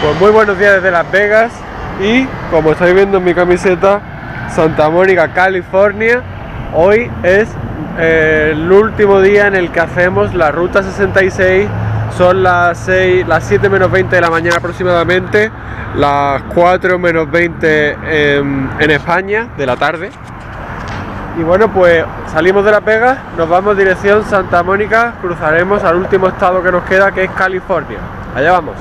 Pues muy buenos días desde Las Vegas y, como estáis viendo en mi camiseta, Santa Mónica, California. Hoy es el último día en el que hacemos la Ruta 66. Son las 7 menos 20 de la mañana aproximadamente, las 4 menos 20 en España de la tarde. Y bueno, pues salimos de Las Vegas, nos vamos dirección Santa Mónica, cruzaremos al último estado que nos queda, que es California. Allá vamos.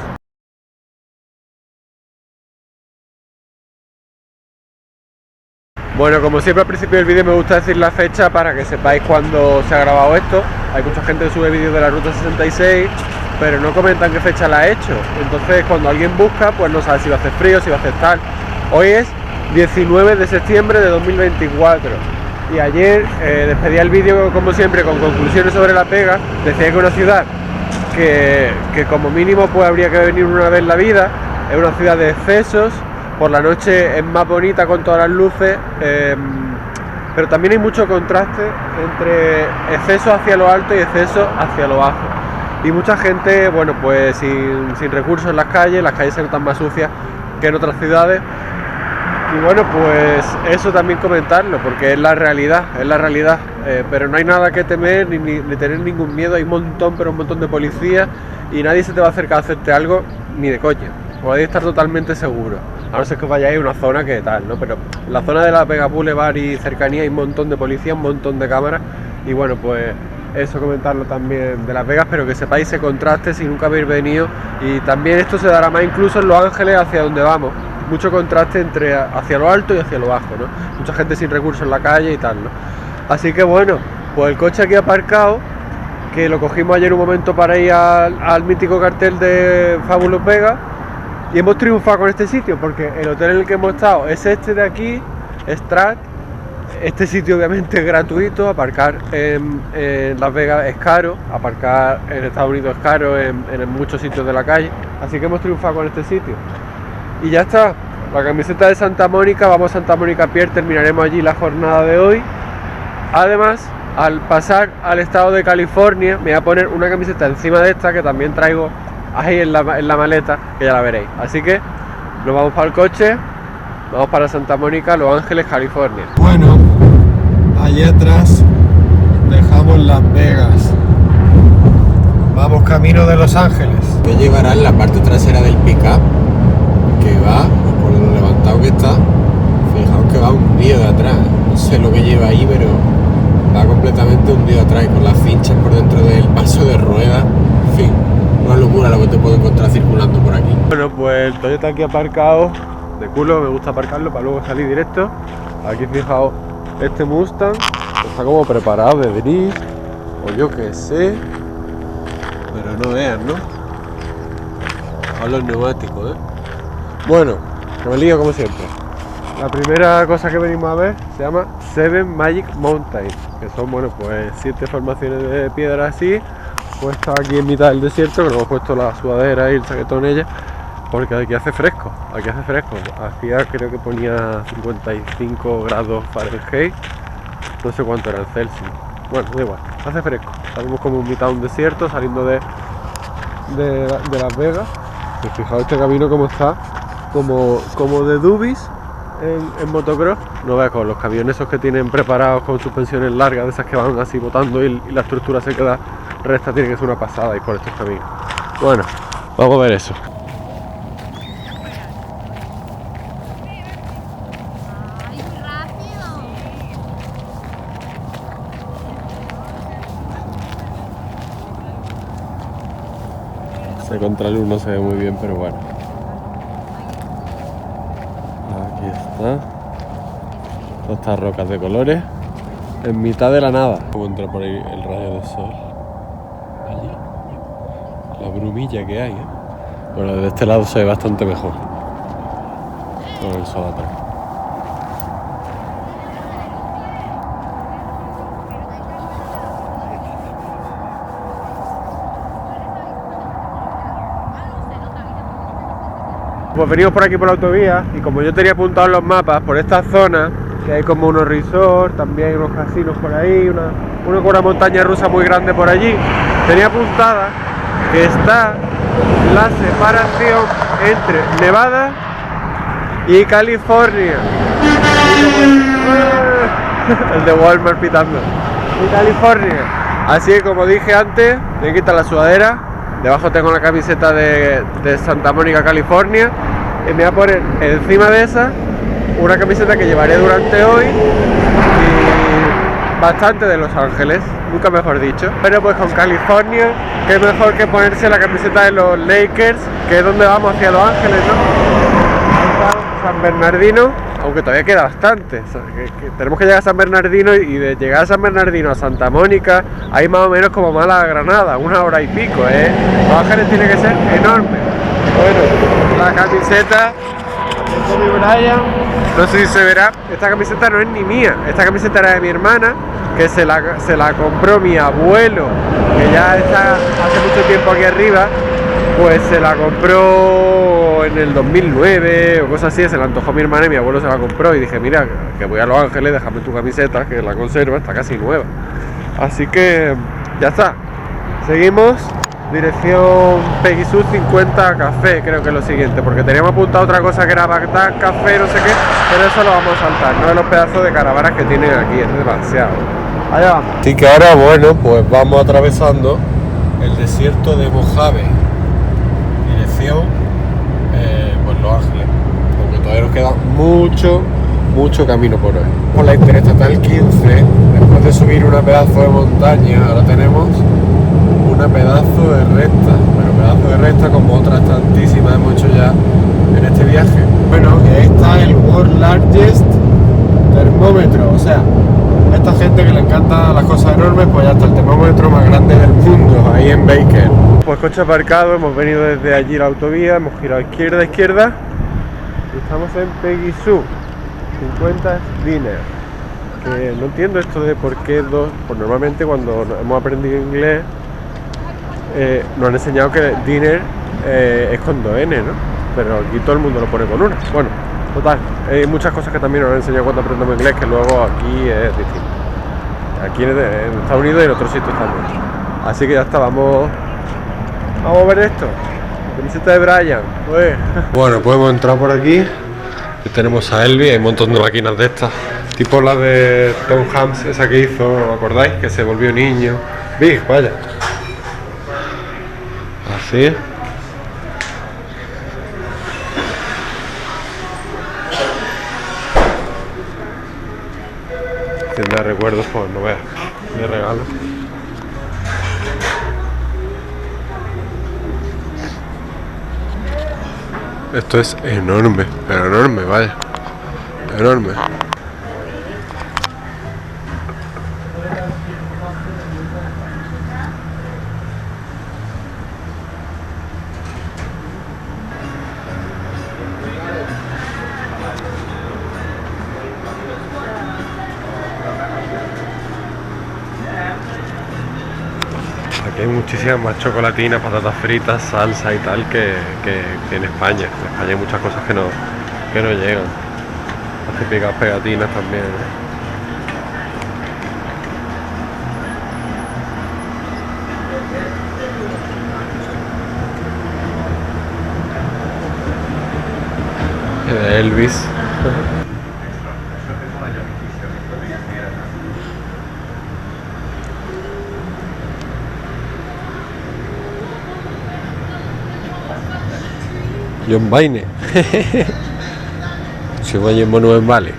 Bueno, como siempre al principio del vídeo me gusta decir la fecha para que sepáis cuándo se ha grabado esto. Hay mucha gente que sube vídeos de la Ruta 66, pero no comentan qué fecha la ha hecho. Entonces cuando alguien busca, pues no sabe si va a hacer frío, si va a hacer tal. Hoy es 19 de septiembre de 2024. Y ayer despedía el vídeo como siempre con conclusiones sobre Las Vegas. Decía que es una ciudad que como mínimo pues habría que venir una vez en la vida. Es una ciudad de excesos. Por la noche es más bonita con todas las luces, pero también hay mucho contraste entre exceso hacia lo alto y exceso hacia lo bajo. Y mucha gente, bueno, pues sin recursos en las calles se notan más sucias que en otras ciudades. Y bueno, pues eso también comentarlo, porque es la realidad, pero no hay nada que temer ni tener ningún miedo. Hay un montón de policías y nadie se te va a acercar a hacerte algo ni de coña. Podéis estar totalmente seguros, a no ser que os vayáis a una zona que tal, ¿no? Pero en la zona de Las Vegas Boulevard y cercanía hay un montón de policías, un montón de cámaras. Y bueno, pues eso comentarlo también de Las Vegas, pero que sepáis ese contraste si nunca habéis venido. Y también esto se dará más incluso en Los Ángeles, hacia donde vamos. Mucho contraste entre hacia lo alto y hacia lo bajo, ¿no? Mucha gente sin recursos en la calle y tal, ¿no? Así que bueno, pues el coche aquí aparcado, que lo cogimos ayer un momento para ir al mítico cartel de Fabulous Vegas. Y hemos triunfado con este sitio porque el hotel en el que hemos estado es este de aquí, Strat. Este sitio obviamente es gratuito, aparcar en Las Vegas es caro, aparcar en Estados Unidos es caro en muchos sitios de la calle. Así que hemos triunfado con este sitio. Y ya está, la camiseta de Santa Mónica, vamos a Santa Mónica Pier, terminaremos allí la jornada de hoy. Además, al pasar al estado de California, me voy a poner una camiseta encima de esta que también traigo ahí en la maleta, que ya la veréis. Así que nos vamos para el coche, vamos para Santa Mónica, Los Ángeles, California. Bueno, allí atrás dejamos Las Vegas, vamos camino de Los Ángeles. Te llevará en la parte trasera del pick-up, que va, por lo levantado que está, fijaos que va hundido de atrás. No sé lo que lleva ahí, pero va completamente hundido atrás, con las cinchas por dentro del paso de ruedas. En fin, una locura lo que te puedo encontrar circulando por aquí. Bueno, pues el Toyota aquí aparcado de culo, me gusta aparcarlo para luego salir directo. Aquí fijaos, este Mustang está como preparado de gris, o yo que sé, pero no vean, ¿no? A los neumáticos, Bueno, no me lío como siempre. La primera cosa que venimos a ver se llama Seven Magic Mountains, que son, bueno, pues 7 formaciones de piedra así, puestas aquí en mitad del desierto, que nos hemos puesto la sudadera y el chaquetón ella, porque aquí hace fresco, hacía, creo que ponía 55 grados Fahrenheit, no sé cuánto era el Celsius, bueno, da igual, hace fresco, salimos como en mitad de un desierto, saliendo de Las Vegas, y fijaos este camino como está, como de dubis en motocross, no veas, con los camiones esos que tienen preparados con suspensiones largas, de esas que van así botando y la estructura se queda recta, tiene que ser una pasada ir por estos caminos. Bueno, vamos a ver eso. Ese contraluz no se ve muy bien, pero bueno. Aquí está. Todas estas rocas de colores en mitad de la nada. Como entra por ahí el rayo del sol. Allí. La brumilla que hay, Bueno, de este lado se ve bastante mejor. Con el sol atrás. Pues venimos por aquí por la autovía y como yo tenía apuntado en los mapas, por esta zona, que hay como unos resorts, también hay unos casinos por ahí, una montaña rusa muy grande por allí, tenía apuntada que está la separación entre Nevada y California. El de Walmart pitando. Y California. Así que, como dije antes, me quita la sudadera. Debajo tengo la camiseta de Santa Mónica, California. Y me voy a poner encima de esa una camiseta que llevaré durante hoy y bastante de Los Ángeles, nunca mejor dicho. Pero pues con California, qué mejor que ponerse la camiseta de los Lakers, que es donde vamos, hacia Los Ángeles, ¿no? San Bernardino, aunque todavía queda bastante. O sea, que tenemos que llegar a San Bernardino, y de llegar a San Bernardino a Santa Mónica, hay más o menos como Málaga a Granada, 1 hora y pico, ¿eh? Los Ángeles tiene que ser enorme. Bueno, la camiseta de Kobe Bryant, no sé si se verá, esta camiseta no es ni mía, esta camiseta era de mi hermana, que se la compró mi abuelo, que ya está hace mucho tiempo aquí arriba, pues se la compró en el 2009 o cosas así, se la antojó mi hermana y mi abuelo se la compró, y dije, mira, que voy a Los Ángeles, déjame tu camiseta, que la conserva, está casi nueva. Así que ya está, seguimos. Dirección Peggy Sue 50 Café, creo que es lo siguiente, porque teníamos apuntado otra cosa que era Bagdad Café, no sé qué, pero eso lo vamos a saltar, no de los pedazos de caravanas que tienen aquí, es demasiado. Allá vamos. Así que ahora, bueno, pues vamos atravesando el desierto de Mojave, dirección pues Los Ángeles, aunque todavía nos queda mucho camino por hoy. Por la Interestatal 15, después de subir una pedazo de montaña, ahora tenemos una pedazo de recta, pero pedazo de recta como otras tantísimas hemos hecho ya en este viaje. Bueno, que está el World Largest Termómetro, o sea, a esta gente que le encantan las cosas enormes, pues ya está el termómetro más grande del mundo, ahí en Baker. Pues coche aparcado, hemos venido desde allí la autovía, hemos girado izquierda, y estamos en Peggy Sue 50 Dinner. Que no entiendo esto de por qué dos, pues normalmente cuando hemos aprendido inglés nos han enseñado que dinner es con 2 N, ¿no? Pero aquí todo el mundo lo pone con 1. Bueno, total, hay muchas cosas que también nos han enseñado cuando aprendemos inglés que luego aquí es distinto. Aquí en Estados Unidos y en otros sitios también. Así que ya está, vamos a ver esto. Camiseta de Bryant. Pues. Bueno, pues hemos entrado por aquí. Aquí tenemos a Elvis, hay un montón de máquinas de estas. Tipo la de Tom Hanks, esa que hizo, ¿os acordáis? Que se volvió niño. Big, vaya. Así. Tienda de recuerdos, pues no veas, de regalo. Esto es enorme, pero enorme, vaya. Enorme. Aquí hay muchísimas más chocolatinas, patatas fritas, salsa y tal que en España. En España hay muchas cosas que no llegan. Las típicas pegatinas también, de Elvis. John Wayne. Si voy en Monument Valley.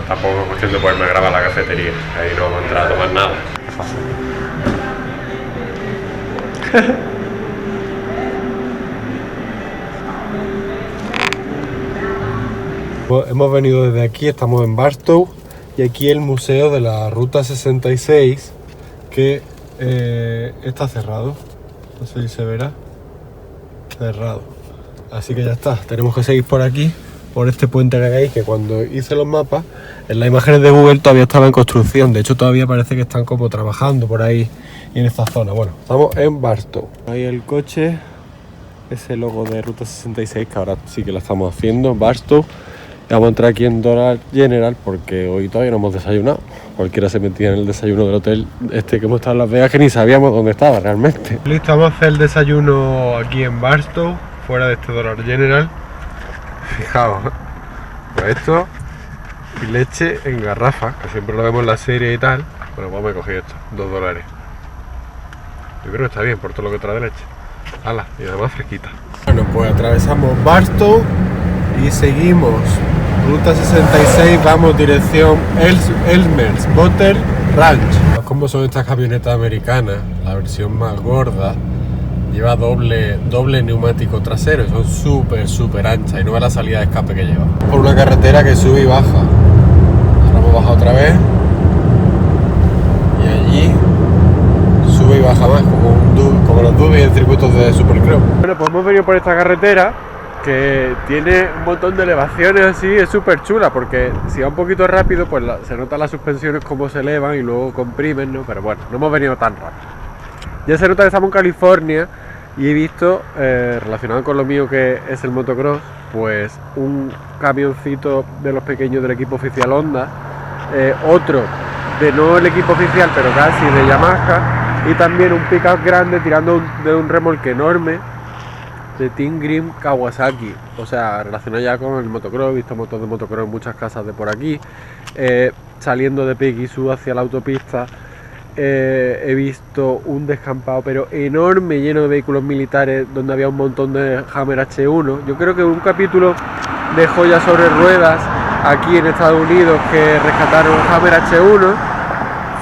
Tampoco es cuestión de poderme grabar la cafetería, ahí no vamos a entrar a tomar nada. Pues hemos venido desde aquí, estamos en Barstow Y aquí el museo de la Ruta 66, que está cerrado. No sé si se verá. Cerrado. Así que ya está. Tenemos que seguir por aquí, por este puente que hay, que cuando hice los mapas, en las imágenes de Google todavía estaba en construcción. De hecho, todavía parece que están como trabajando por ahí en esta zona. Bueno, estamos en Barstow. Ahí el coche, ese logo de Ruta 66, que ahora sí que lo estamos haciendo, Barstow. Y vamos a entrar aquí en Dollar General porque hoy todavía no hemos desayunado. Cualquiera se metía en el desayuno del hotel que hemos estado en Las Vegas, que ni sabíamos dónde estaba realmente. Listo, vamos a hacer el desayuno aquí en Barstow, fuera de este Dollar General. Fijaos, pues esto y leche en garrafa, que siempre lo vemos en la serie y tal. Bueno, pues me cogí esto, $2. Yo creo que está bien por todo lo que trae de leche. ¡Hala! Y además fresquita. Bueno, pues atravesamos Barstow y seguimos Ruta 66, vamos dirección Elmer's Bottle Ranch. ¿Cómo son estas camionetas americanas? La versión más gorda lleva doble neumático trasero y son súper anchas y no ve la salida de escape que lleva. Por una carretera que sube y baja. Ahora hemos bajado otra vez y allí sube y baja más, como los dubis en circuitos de Supercross. Bueno, pues hemos venido por esta carretera que tiene un montón de elevaciones así, es súper chula porque si va un poquito rápido pues se notan las suspensiones como se elevan y luego comprimen, ¿no? Pero bueno, no hemos venido tan rápido. Ya se nota que estamos en California y he visto, relacionado con lo mío que es el motocross, pues un camioncito de los pequeños del equipo oficial Honda, otro de no el equipo oficial pero casi de Yamaha, y también un pickup grande tirando de un remolque enorme de Team Green Kawasaki. O sea, relacionado ya con el motocross. He visto motos de motocross en muchas casas de por aquí, saliendo de Peguisú hacia la autopista. He visto un descampado pero enorme lleno de vehículos militares donde había un montón de Hammer H1. Yo creo que un capítulo de joyas sobre ruedas aquí en Estados Unidos que rescataron Hammer H1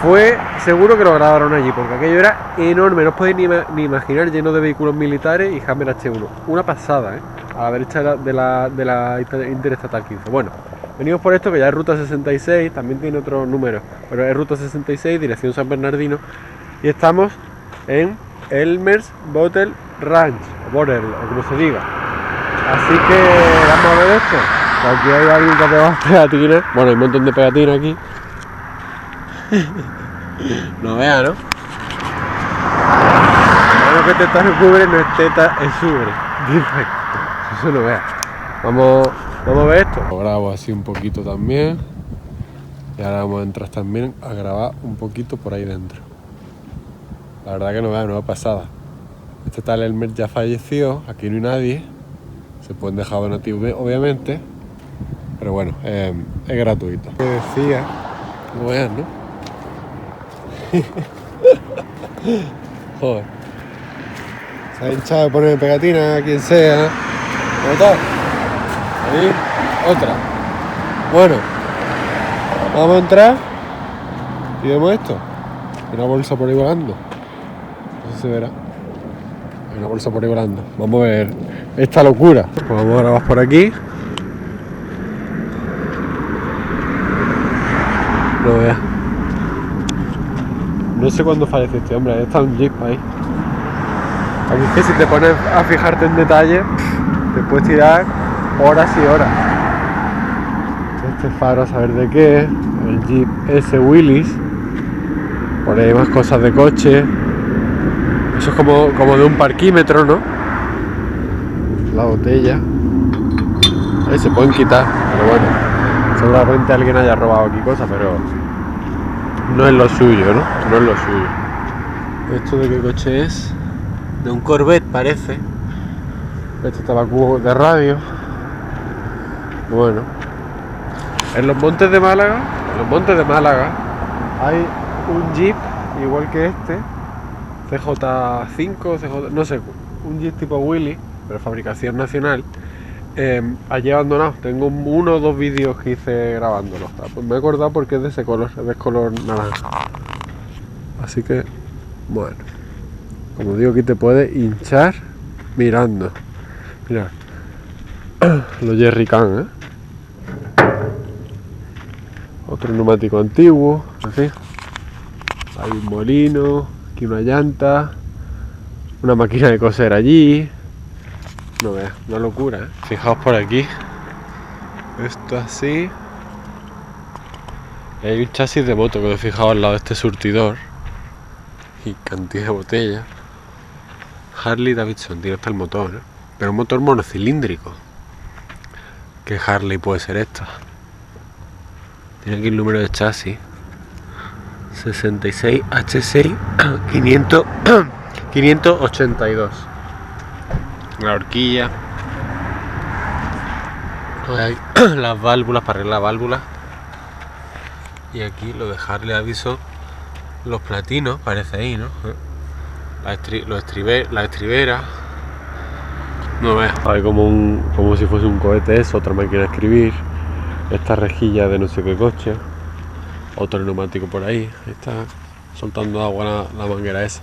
fue seguro que lo grabaron allí, porque aquello era enorme, no os podéis ni imaginar, lleno de vehículos militares y Hammer H1. Una pasada, a la derecha de la Interestatal 15. Bueno, venimos por esto que ya es Ruta 66, también tiene otro número, pero es Ruta 66, dirección San Bernardino, y estamos en Elmer's Bottle Ranch, o Bottle, o como se diga. Así que vamos a ver esto. Aquí hay alguien que ha pegado pegatinas. Bueno, hay un montón de pegatinas aquí. No vea, ¿no? Lo que teta no cubre no es teta, es ubre. Eso no vea. Vamos a ver esto. Lo grabo así un poquito también. Y ahora vamos a entrar también a grabar un poquito por ahí dentro. La verdad que no vea, nueva pasada. Este tal Elmer ya falleció, aquí no hay nadie. Se pueden dejar donativos, obviamente. Pero bueno, es gratuito. Como decía, no vean, ¿no? Joder. Se ha hinchado de poner pegatina a quien sea. ¿Cómo está? Ahí, otra. Bueno, vamos a entrar y vemos esto. Hay una bolsa por ahí volando. No sé si se verá. Hay una bolsa por ahí volando. Vamos a ver esta locura. Pues vamos a grabar por aquí. No veas. No sé cuándo falleció este hombre, está un jeep ahí. Aquí es que si te pones a fijarte en detalle, te puedes tirar horas y horas. Este faro a saber de qué, el jeep S Willys, por ahí más cosas de coche. Eso es como de un parquímetro, ¿no? La botella. Ahí se pueden quitar, pero bueno, seguramente alguien haya robado aquí cosas, pero no es lo suyo, ¿no? No es lo suyo. ¿Esto de qué coche es? De un Corvette parece. Este tabaco de radio. Bueno. En los montes de Málaga hay un Jeep igual que este. CJ5, CJ, no sé, un Jeep tipo Willys, pero fabricación nacional. Allí abandonado. Tengo uno o dos vídeos que hice grabándolo. Pues me he acordado porque es de ese color, es de color naranja. Así que, bueno, como digo, aquí te puedes hinchar mirando. Mirad, los jerrycan, otro neumático antiguo, en fin. Hay un molino, aquí una llanta, una máquina de coser allí. No veas, una locura, ¿eh? Fijaos por aquí. Esto así. Y hay un chasis de moto que me he fijado al lado de este surtidor. Y cantidad de botellas. Harley Davidson, tiene hasta el motor, ¿eh? Pero un motor monocilíndrico. ¿Qué Harley puede ser esta? Tiene aquí el número de chasis. 66 H6 582. La horquilla. Hay las válvulas para arreglar válvulas. Y aquí lo de Harley Davidson, los platinos, parece ahí, ¿no? La estribera. No veas. Hay como si fuese un cohete, es otra máquina de escribir. Esta rejilla de no sé qué coche. Otro neumático por ahí. Ahí está soltando agua la manguera esa.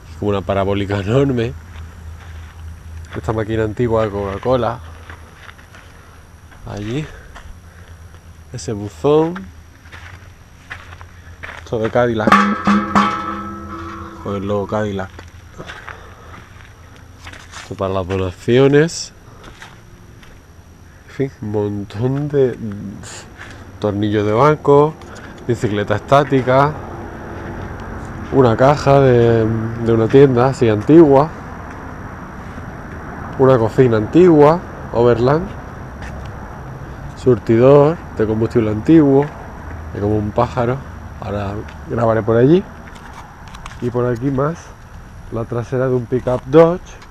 Es como una parabólica enorme. Esta máquina antigua de Coca-Cola. Allí. Ese buzón. Esto de Cadillac. Con el logo Cadillac. Esto para las donaciones. En fin, un montón de tornillos de banco. Bicicleta estática. Una caja de una tienda así antigua. Una cocina antigua, Overland. Surtidor de combustible antiguo. Es como un pájaro. Ahora grabaré por allí. Y por aquí más. La trasera de un pickup Dodge.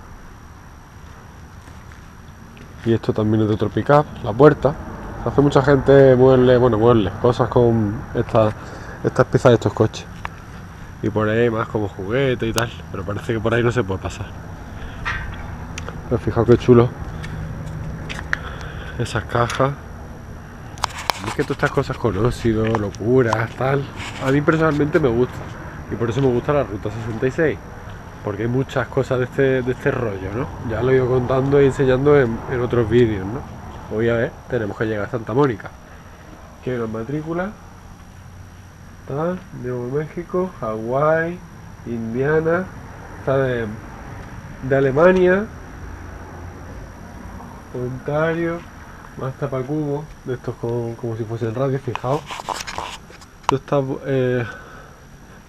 Y esto también es de otro pickup, la puerta. Hace mucha gente muebles, cosas con estas piezas de estos coches. Y por ahí más como juguete y tal. Pero parece que por ahí no se puede pasar. Pero fijaos qué chulo. Esas cajas. Es que todas estas cosas con óxido, locuras, tal. A mí personalmente me gusta. Y por eso me gusta la Ruta 66. Porque hay muchas cosas de este rollo, ¿no? Ya lo he ido contando y enseñando en otros vídeos, ¿no? Hoy a ver, tenemos que llegar a Santa Mónica. Aquí hay una matrícula. Está Nuevo México, Hawái, Indiana. Está de Alemania. Ontario. Más tapacubo. De estos como si fuesen radio, fijaos. Todas estas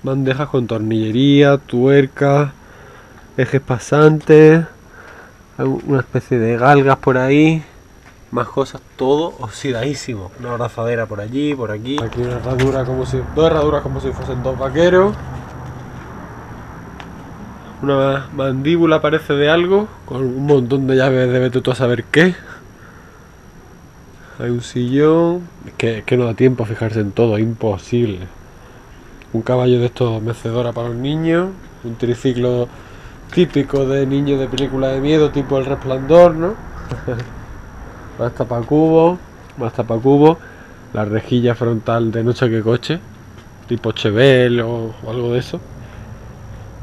bandejas con tornillería, tuercas, ejes pasantes, una especie de galgas por ahí, más cosas, todo oxidadísimo. Una abrazadera por allí, por aquí. Aquí una herradura dos herraduras como si fuesen dos vaqueros. Una mandíbula parece de algo, con un montón de llaves de vete tú a saber qué. Hay un sillón, es que no da tiempo a fijarse en todo, es imposible. Un caballo de estos mecedora para los niños, un triciclo típico de niños de película de miedo tipo El Resplandor, ¿no? Más tapacubo, la rejilla frontal de no sé qué coche, tipo Chevelle o algo de eso.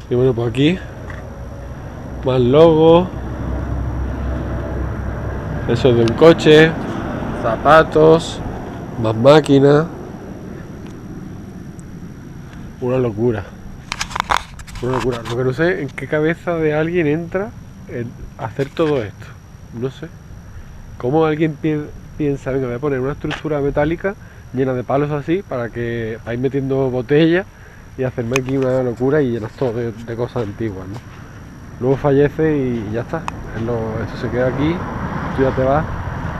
Y bueno, pues aquí, más logo, eso es de un coche, zapatos, más máquinas. Una locura. Lo que no sé en qué cabeza de alguien entra en hacer todo esto. No sé. ¿Cómo alguien piensa, venga, voy a poner una estructura metálica llena de palos así para ir metiendo botellas y hacerme aquí una locura y llenas todo de cosas antiguas, ¿no? Luego fallece y ya está. Esto se queda aquí, tú ya te vas,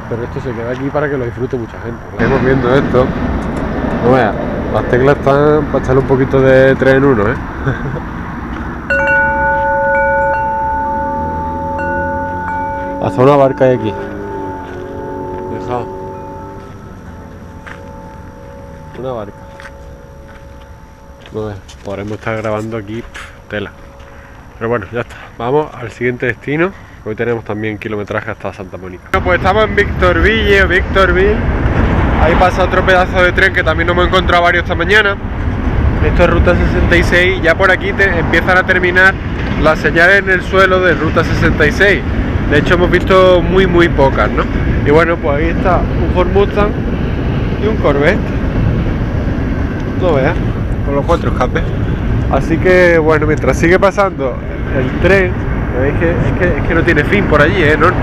pero esto se queda aquí para que lo disfrute mucha gente. Estamos viendo esto. No veas. Las teclas están para echarle un poquito de 3 en 1, ¿eh? Hasta una barca hay aquí. Fijaos. Una barca. No ves, podremos estar grabando aquí, tela. Pero bueno, ya está. Vamos al siguiente destino. Hoy tenemos también kilometraje hasta Santa Mónica. Bueno, pues estamos en Victorville. Ahí pasa otro pedazo de tren que también nos hemos encontrado varios esta mañana. Esto es Ruta 66. Ya por aquí empiezan a terminar las señales en el suelo de Ruta 66. De hecho hemos visto muy pocas, ¿no? Y bueno, pues ahí está un Ford Mustang y un Corvette. No veas, con los 4 escapes. Así que bueno, mientras sigue pasando el tren, veis es que no tiene fin por allí, es enorme.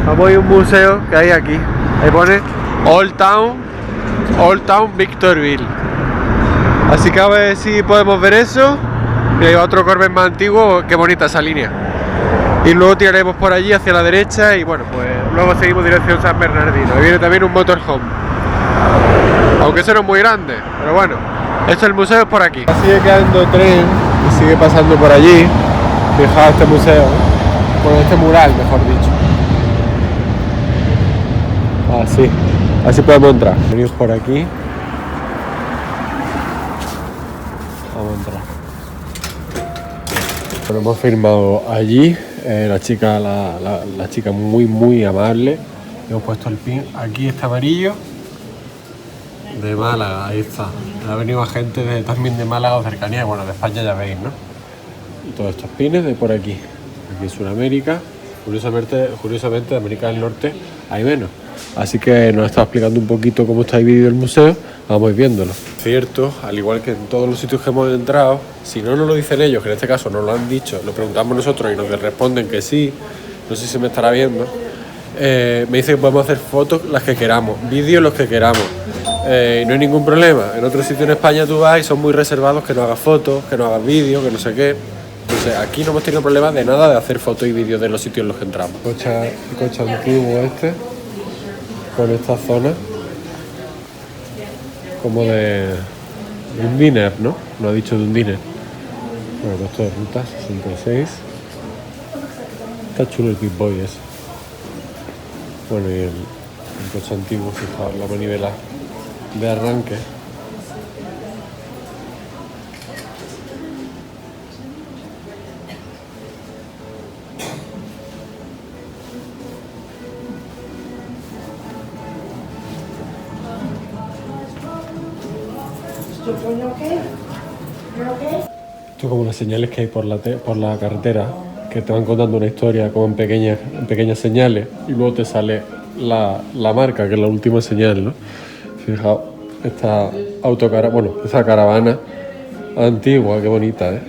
Vamos a ir a un museo que hay aquí. Ahí pone Old Town Victorville. Así que a ver si podemos ver eso. Y hay otro Corvette más antiguo, qué bonita esa línea. Y luego tiraremos por allí hacia la derecha y bueno, pues luego seguimos dirección San Bernardino. Ahí viene también un motorhome. Aunque ese no es muy grande, pero bueno. Esto el museo es por aquí. Sigue quedando tren y sigue pasando por allí. Fijaos este museo. Bueno, este mural, mejor dicho. Así podemos entrar. Venimos por aquí. Vamos a entrar. Bueno, hemos firmado allí. La chica muy amable. Hemos puesto el pin. Aquí está amarillo. De Málaga, ahí está. Ha venido gente también de Málaga o cercanía. Bueno, de España ya veis, ¿no? Y todos estos pines de por aquí. Aquí en Sudamérica. Curiosamente de América del Norte hay menos. Así que nos está explicando un poquito cómo está dividido el museo. Vamos a ir viéndolo. Cierto, al igual que en todos los sitios que hemos entrado, si no nos lo dicen ellos, que en este caso nos lo han dicho, lo preguntamos nosotros y nos responden que sí, no sé si se me estará viendo, me dice que podemos hacer fotos las que queramos, vídeos los que queramos, no hay ningún problema. En otros sitios en España tú vas y son muy reservados que no hagas fotos, que no hagas vídeos, que no sé qué. Entonces aquí no hemos tenido problemas de nada de hacer fotos y vídeos de los sitios en los que entramos. Coche antiguo este, con esta zona como de un diner, ¿no? Lo ha dicho de un diner. Bueno, esto es ruta 66. Está chulo el Big Boy ese. Bueno, y el coche antiguo, fijaos, la manivela de arranque. Esto como las señales que hay por la carretera, que te van contando una historia como en pequeñas señales y luego te sale la marca, que es la última señal, ¿no? Fijaos, esta esa caravana antigua, qué bonita, ¿eh?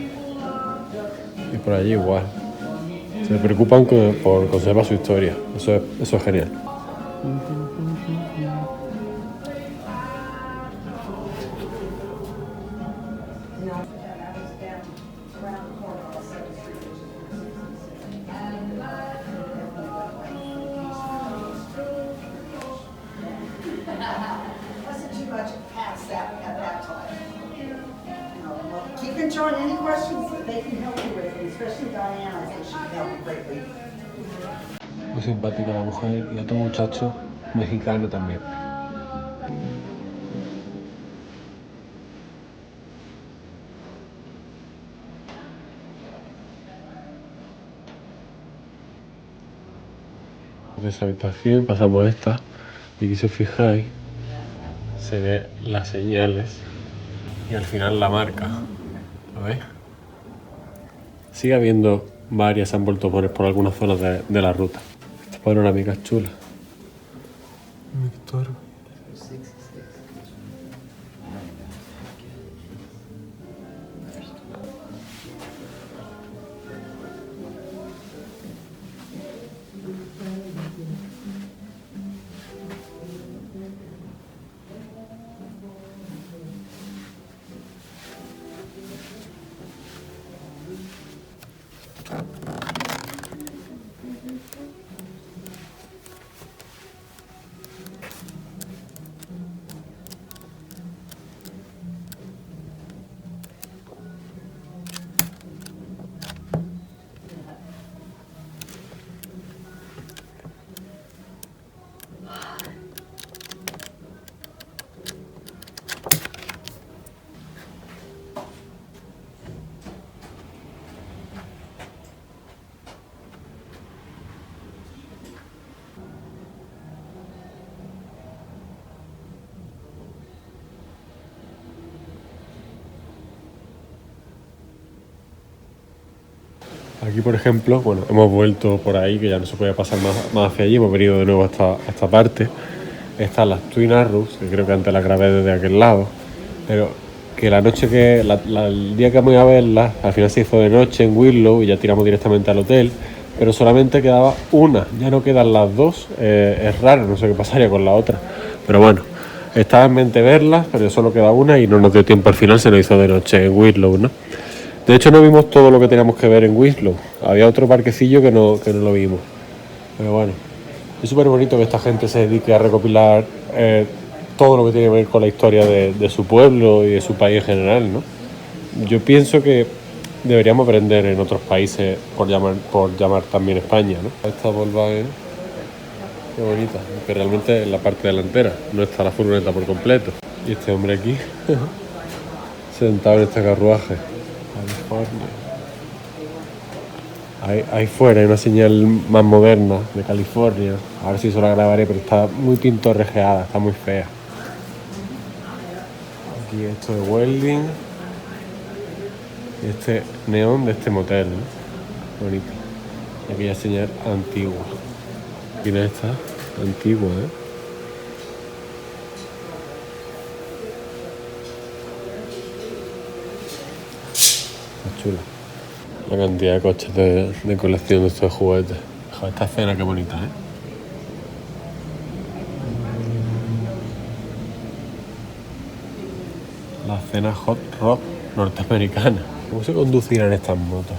Y por allí igual. Se preocupan por conservar su historia, eso es genial. John, any questions that they can help you with, and especially Diane, I think she can help you greatly. Muy simpática la mujer y otro muchacho mexicano también. De esa habitación pasamos a esta y aquí si os fijáis se ve las señales y al final la marca. ¿Lo veis? Sigue habiendo varias, se han vuelto a poner por algunas zonas de la ruta. Esta panorámica es chula. Víctor. Aquí, por ejemplo, bueno, hemos vuelto por ahí, que ya no se podía pasar más hacia allí, hemos venido de nuevo a esta parte. Están las Twin Arrows, que creo que antes las grabé desde aquel lado. pero que la noche el día que voy a verla, al final se hizo de noche en Winslow y ya tiramos directamente al hotel, pero solamente quedaba una, ya no quedan las dos. Es raro, no sé qué pasaría con la otra, pero bueno, estaba en mente verla, pero solo queda una y no nos dio tiempo al final, se nos hizo de noche en Winslow, ¿no? De hecho no vimos todo lo que teníamos que ver en Winslow, había otro parquecillo que no lo vimos, pero bueno, es súper bonito que esta gente se dedique a recopilar todo lo que tiene que ver con la historia de su pueblo y de su país en general, ¿no? Yo pienso que deberíamos aprender en otros países por llamar también España, ¿no? Esta Volkswagen, qué bonita, que realmente es la parte delantera, no está la furgoneta por completo. Y este hombre aquí, sentado en este carruaje, California. Ahí fuera hay una señal más moderna de California, a ver si se la grabaré, pero está muy pintorrejeada, está muy fea. Aquí esto de welding. Y este neón de este motel, ¿no? Bonito. Y aquella señal antigua. Mira esta, antigua, ¿eh? Está chula. La cantidad de coches de colección de estos juguetes. Joder, esta escena qué bonita, ¿eh? La escena hot rod norteamericana. ¿Cómo se conducirán estas motos?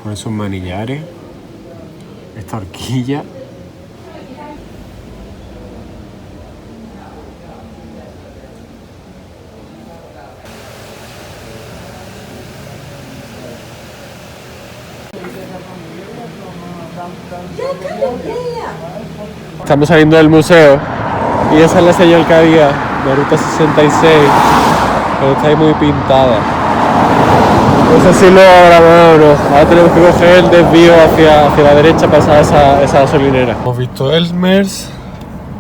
Con esos manillares, esta horquilla. Estamos saliendo del museo y esa es la señal que había de Ruta 66, pero está ahí muy pintada. No sé si lo grabado o no. Ahora tenemos que coger el desvío hacia la derecha para pasar esa gasolinera. Hemos visto Elmers,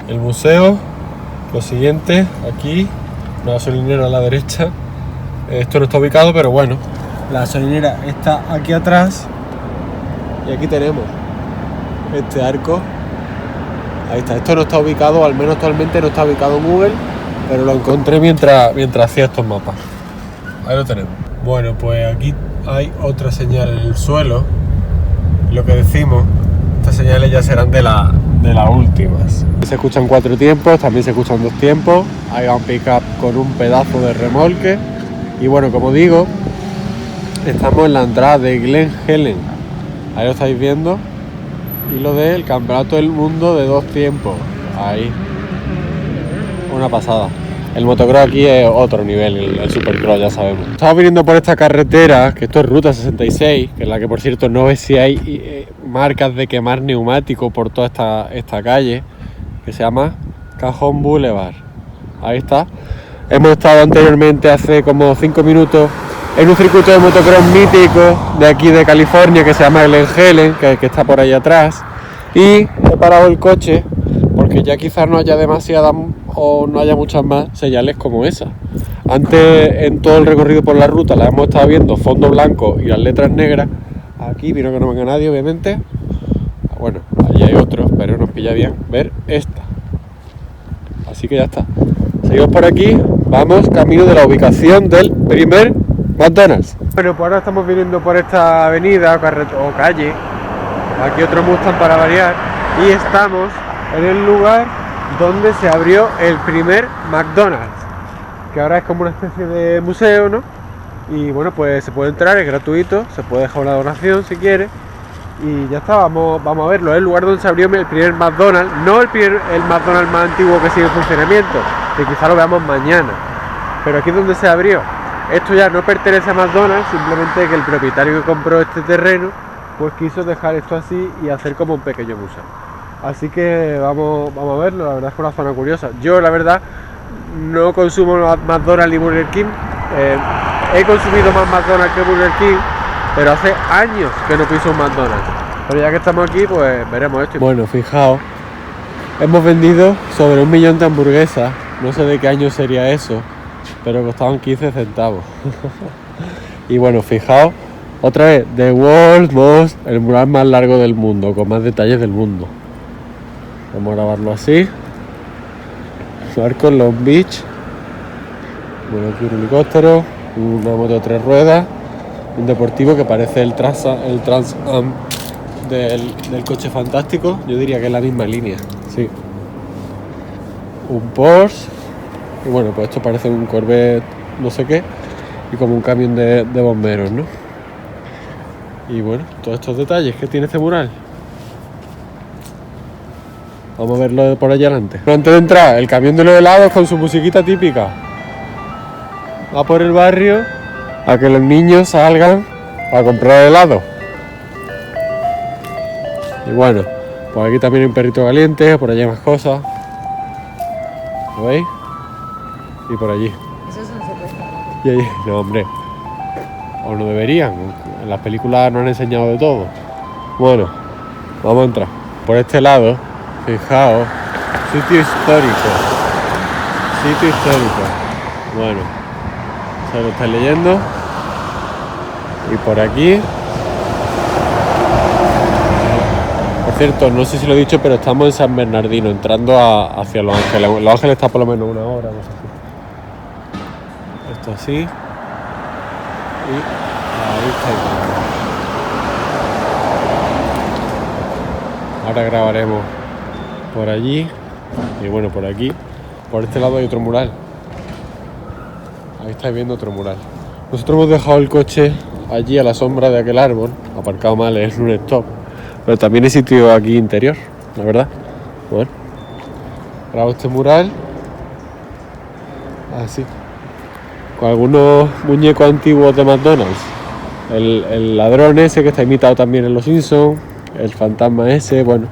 el museo, lo siguiente, aquí, una gasolinera a la derecha. Esto no está ubicado, pero bueno, la gasolinera está aquí atrás y aquí tenemos este arco. Ahí está, esto no está ubicado, al menos actualmente no está ubicado en Google, pero lo encontré mientras hacía estos mapas. Ahí lo tenemos. Bueno, pues aquí hay otra señal en el suelo. Lo que decimos, estas señales ya serán de las últimas. Se escuchan 4 tiempos, también se escuchan 2 tiempos. Hay un pick-up con un pedazo de remolque. Y bueno, como digo, estamos en la entrada de Glen Helen. Ahí lo estáis viendo. Y lo del campeonato del mundo de 2 tiempos. Ahí. Una pasada. El motocross aquí es otro nivel, el supercross, ya sabemos. Estamos viniendo por esta carretera, que esto es Ruta 66, que es la que, por cierto, no ves si hay marcas de quemar neumáticos por toda esta calle, que se llama Cajon Boulevard. Ahí está. Hemos estado anteriormente, hace como 5 minutos, en un circuito de motocross mítico de aquí de California, que se llama Glen Helen, que está por ahí atrás. Y he parado el coche, porque ya quizás no haya demasiadas o no haya muchas más señales como esa. Antes, en todo el recorrido por la ruta, la hemos estado viendo fondo blanco y las letras negras. Aquí, mira que no venga nadie, obviamente. Bueno, allí hay otros, pero nos pilla bien ver esta. Así que ya está. Seguimos por aquí, vamos camino de la ubicación del primer McDonald's. Bueno, pues ahora estamos viniendo por esta avenida o calle. Aquí otro Mustang para variar. Y estamos en el lugar donde se abrió el primer McDonald's, que ahora es como una especie de museo, ¿no? Y bueno, pues se puede entrar, es gratuito, se puede dejar una donación si quiere. Y ya está, vamos a verlo. Es el lugar donde se abrió el primer McDonald's, no el McDonald's más antiguo que sigue en funcionamiento, que quizá lo veamos mañana, pero aquí es donde se abrió. Esto ya no pertenece a McDonald's, simplemente que el propietario que compró este terreno pues quiso dejar esto así y hacer como un pequeño museo. Así que vamos a verlo, la verdad es que es una zona curiosa. Yo la verdad no consumo McDonald's ni Burger King. He consumido más McDonald's que Burger King, pero hace años que no piso un McDonald's. Pero ya que estamos aquí, pues veremos esto. Bueno, fijaos, hemos vendido sobre 1 millón de hamburguesas. No sé de qué año sería eso, pero costaban 15 centavos. Y bueno, fijaos, otra vez, The World's Most, el mural más largo del mundo, con más detalles del mundo. Vamos a grabarlo así. Marcos Long Beach, Bueno, aquí un helicóptero, una moto de 3 ruedas, un deportivo que parece el Trans Am del coche fantástico. Yo diría que es la misma línea, sí. Un Porsche, y bueno, pues esto parece un Corvette no sé qué, y como un camión de bomberos, ¿no? Y bueno, todos estos detalles que tiene este mural. Vamos a verlo por allá adelante. Pero antes de entrar, el camión de los helados con su musiquita típica. Va por el barrio a que los niños salgan a comprar helado. Y bueno, pues aquí también hay un perrito caliente, por allí hay más cosas. ¿Lo veis? Y por allí. Eso no se puede estar. Y allí, no hombre. O no deberían. En las películas nos han enseñado de todo. Bueno, vamos a entrar. Por este lado, fijaos, sitio histórico. Sitio histórico. Bueno, se lo estáis leyendo. Y por aquí. Por cierto, no sé si lo he dicho, pero estamos en San Bernardino, entrando hacia Los Ángeles. Los Ángeles está por lo menos 1 hora, no sé si. Esto así. Y ahí está. Ahora grabaremos por allí. Y bueno, por aquí. Por este lado hay otro mural. Ahí estáis viendo otro mural. Nosotros hemos dejado el coche allí a la sombra de aquel árbol, aparcado mal en un stop. Pero también hay sitio aquí interior, la verdad. Bueno, grabo este mural. Así. Con algunos muñecos antiguos de McDonald's. El ladrón ese que está imitado también en Los Simpsons. El fantasma ese, bueno.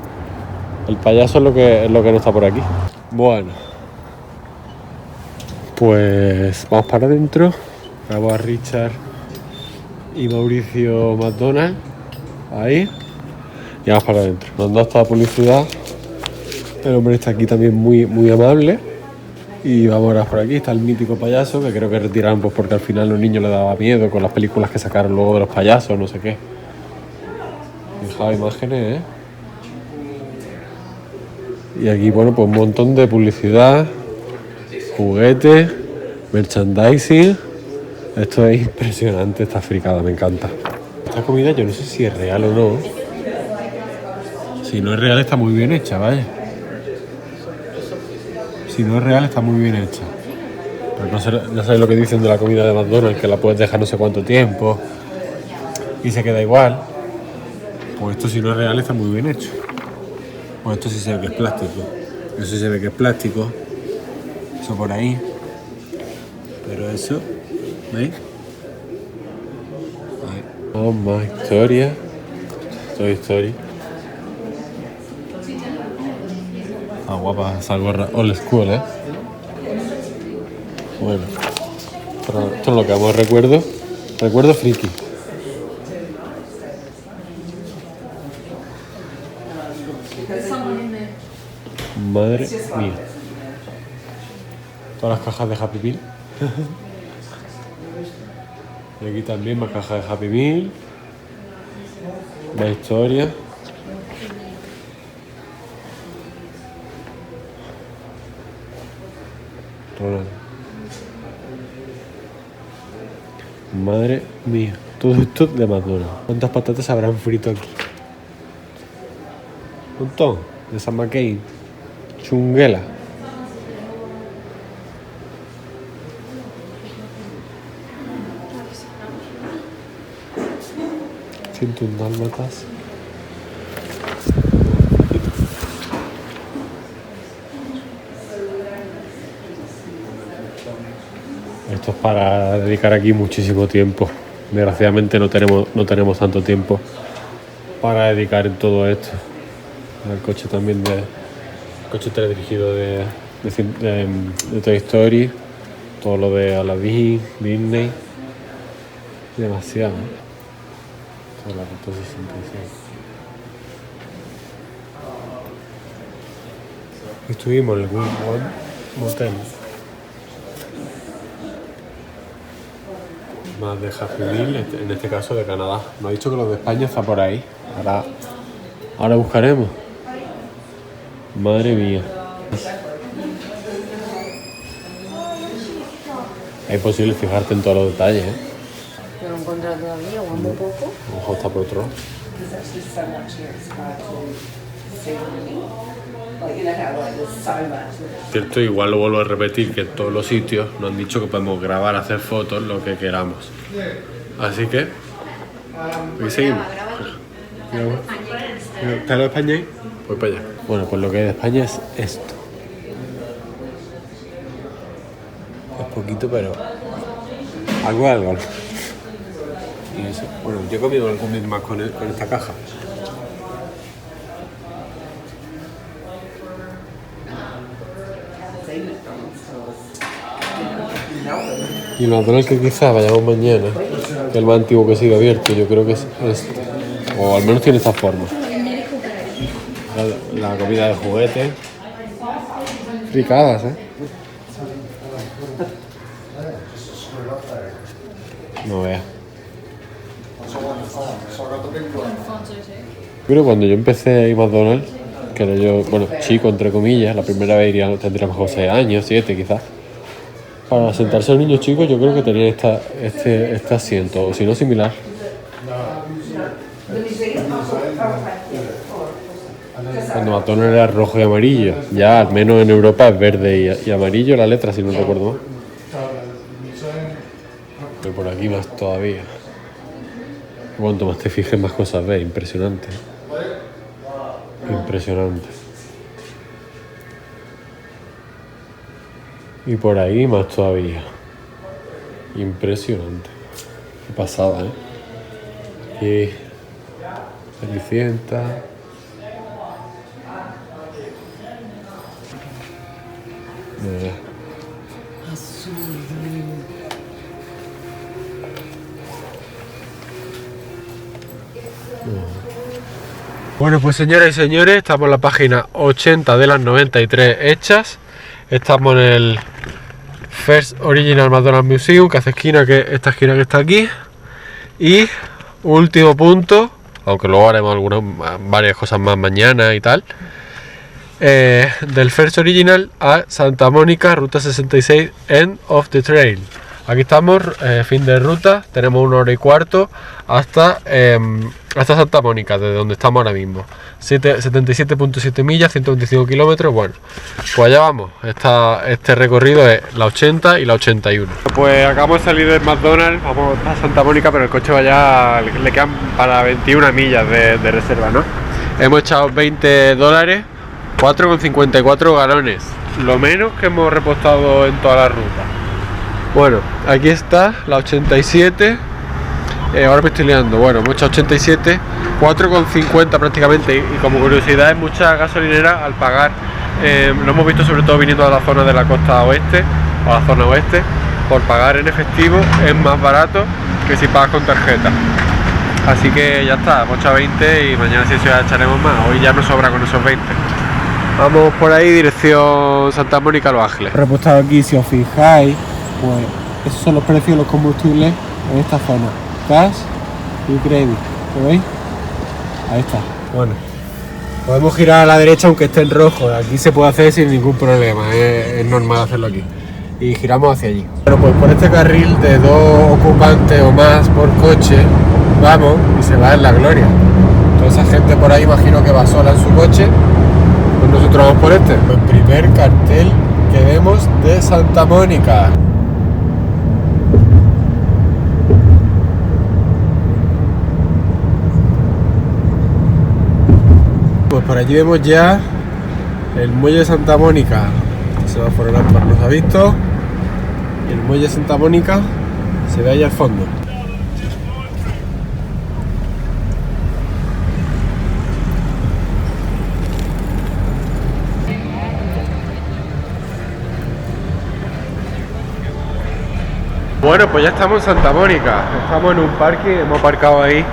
El payaso es lo que no está por aquí. Bueno. Pues vamos para adentro. Grabo a Richard y Mauricio McDonald. Ahí. Y vamos para adentro. Nos han dado toda la publicidad. El hombre está aquí también muy, muy amable. Y vamos ahora por aquí. Está el mítico payaso, que creo que retiraron pues porque al final a los niños les daba miedo con las películas que sacaron luego de los payasos, no sé qué. Fijaos imágenes, ¿eh? Y aquí, bueno, pues un montón de publicidad, juguetes, merchandising. Esto es impresionante, esta fricada, me encanta. Esta comida yo no sé si es real o no. Si no es real está muy bien hecha, vaya. Si no es real está muy bien hecha. Pero no sé, ya sabéis lo que dicen de la comida de McDonald's, que la puedes dejar no sé cuánto tiempo y se queda igual. Pues esto si no es real está muy bien hecho. Pues esto sí se ve que es plástico. Eso se ve que es plástico. Eso por ahí. Pero eso, ¿veis? Ahí. Oh, más historia. Toy Story. Ah, guapa, esa gorra old school, ¿eh? Bueno, esto es lo que vamos, recuerdo friki. Madre mía. Todas las cajas de Happy Meal. Y aquí también más cajas de Happy Meal. Más historia. Ronald. Madre mía. Todo esto de McDonald's. ¿Cuántas patatas habrán frito aquí? Un montón. De San McCain. Chunguela. Siento un dálmatas. Esto es para dedicar aquí muchísimo tiempo. Desgraciadamente no tenemos tanto tiempo para dedicar en todo esto. El coche también coche teledirigido de Toy Story, todo lo de Aladdin, Disney, demasiado. Toda la Ruta 66. Estuvimos en el Wynwood Motel. Más de Happy Meal, en este caso de Canadá. Nos ha dicho que los de España está por ahí. Ahora buscaremos. Madre mía. Es imposible fijarte en todos los detalles, ¿eh? No lo he encontrado todavía, o muy poco. A lo mejor está por otro lado. There's actually so much here, it's hard to see. Like, you know how, like, there's so much. Cierto, igual lo vuelvo a repetir, que en todos los sitios nos han dicho que podemos grabar, hacer fotos, lo que queramos. Así que, aquí seguimos. ¿Está lo de España ahí? Voy para allá. Bueno, pues lo que hay de España es esto. Es poquito, pero algo es algo. Y eso. Bueno, yo he comido algún mes más con esta caja. Y el McDonald's que quizás vayamos mañana, que es el más antiguo que sigue abierto, yo creo que es este. O al menos tiene esta forma. La comida de juguete. Fricadas, ¿eh? No veas. Pero cuando yo empecé a ir a McDonald's, que era yo, bueno, chico entre comillas, la primera vez iría, tendría mejor 6 años, 7 quizás. Para sentarse a los niños chicos yo creo que tenían este asiento, o si no similar. Cuando McDonald's era rojo y amarillo, ya al menos en Europa es verde y amarillo la letra, si no recuerdo mal. Pero por aquí más todavía. Cuanto más te fijes, más cosas ves. Impresionante. Impresionante. Y por ahí más todavía. Impresionante. Qué pasada, ¿eh? Y Cenicienta. Bueno, pues señoras y señores, estamos en la página 80 de las 93 hechas. Estamos en el First Original McDonald's Museum, que hace esquina, que esta esquina que está aquí. Y último punto, aunque luego haremos varias cosas más mañana y tal, del First Original a Santa Mónica, ruta 66, End of the Trail. Aquí estamos, fin de ruta, tenemos 1 hora y cuarto hasta Santa Mónica, desde donde estamos ahora mismo. 77.7 millas, 125 kilómetros. Bueno, pues allá vamos. Este recorrido es la 80 y la 81. Pues acabamos de salir del McDonald's, vamos a Santa Mónica, pero el coche le quedan para 21 millas de reserva, ¿no? Hemos echado $20, 4,54 galones, lo menos que hemos repostado en toda la ruta. Bueno, aquí está la 87. Ahora me estoy liando. Bueno, hemos echado 87, 4,50 prácticamente. Y como curiosidad, hay muchas gasolineras al pagar. Lo hemos visto sobre todo viniendo a la zona de la costa oeste o a la zona oeste. Por pagar en efectivo es más barato que si pagas con tarjeta. Así que ya está, hemos echado 20 y mañana sí ya echaremos más. Hoy ya nos sobra con esos 20. Vamos por ahí, dirección Santa Mónica, Los Ángeles. Repostado aquí, si os fijáis, pues esos son los precios de los combustibles en esta zona. Gas y crédito, ¿lo veis? Ahí está. Bueno, podemos girar a la derecha aunque esté en rojo. Aquí se puede hacer sin ningún problema, es normal hacerlo aquí. Y giramos hacia allí. Bueno, pues por este carril de 2 ocupantes o más por coche, vamos y se va en la gloria. Toda esa gente por ahí imagino que va sola en su coche, pues nosotros vamos por este. El primer cartel que vemos de Santa Mónica. Pues por allí vemos ya el muelle de Santa Mónica. Se va por el Ampar, nos ha visto. Y el muelle de Santa Mónica se ve allá al fondo. Bueno, pues ya estamos en Santa Mónica. Estamos en un parque, hemos aparcado ahí.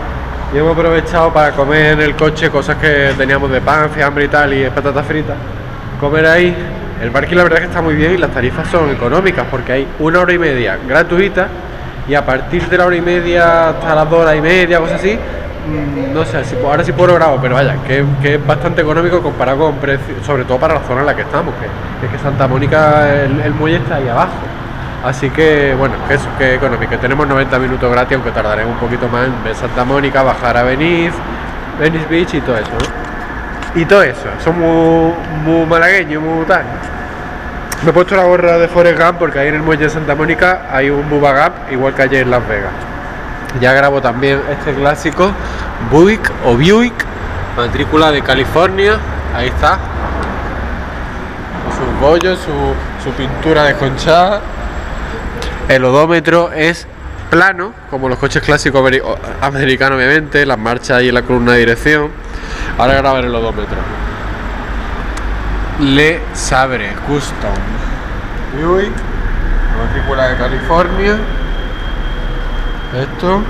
Y hemos aprovechado para comer en el coche cosas que teníamos de pan, fiambre y tal, y patatas fritas. Comer ahí. El parking la verdad es que está muy bien y las tarifas son económicas porque hay 1 hora y media gratuita y a partir de la 1 hora y media hasta las 2 horas y media, cosas así, no sé, ahora sí por grado, pero vaya, que es bastante económico comparado con precios, sobre todo para la zona en la que estamos, que es que Santa Mónica, el muelle está ahí abajo. Así que bueno, que eso, que económico. Tenemos 90 minutos gratis, aunque tardaremos un poquito más en ver Santa Mónica, bajar a Venice Beach y todo eso, ¿no? Y todo eso, somos muy malagueños, muy tal. Me he puesto la gorra de Forrest Gump porque ahí en el muelle de Santa Mónica hay un Bubba Gump, igual que ayer en Las Vegas. Ya grabo también este clásico, Buick, matrícula de California, ahí está. Con sus bollos, su pintura desconchada. El odómetro es plano, como los coches clásicos americanos obviamente, las marchas ahí en la columna de dirección. Ahora grabar el odómetro. Le Sabre Custom Buick, matrícula de California. Esto,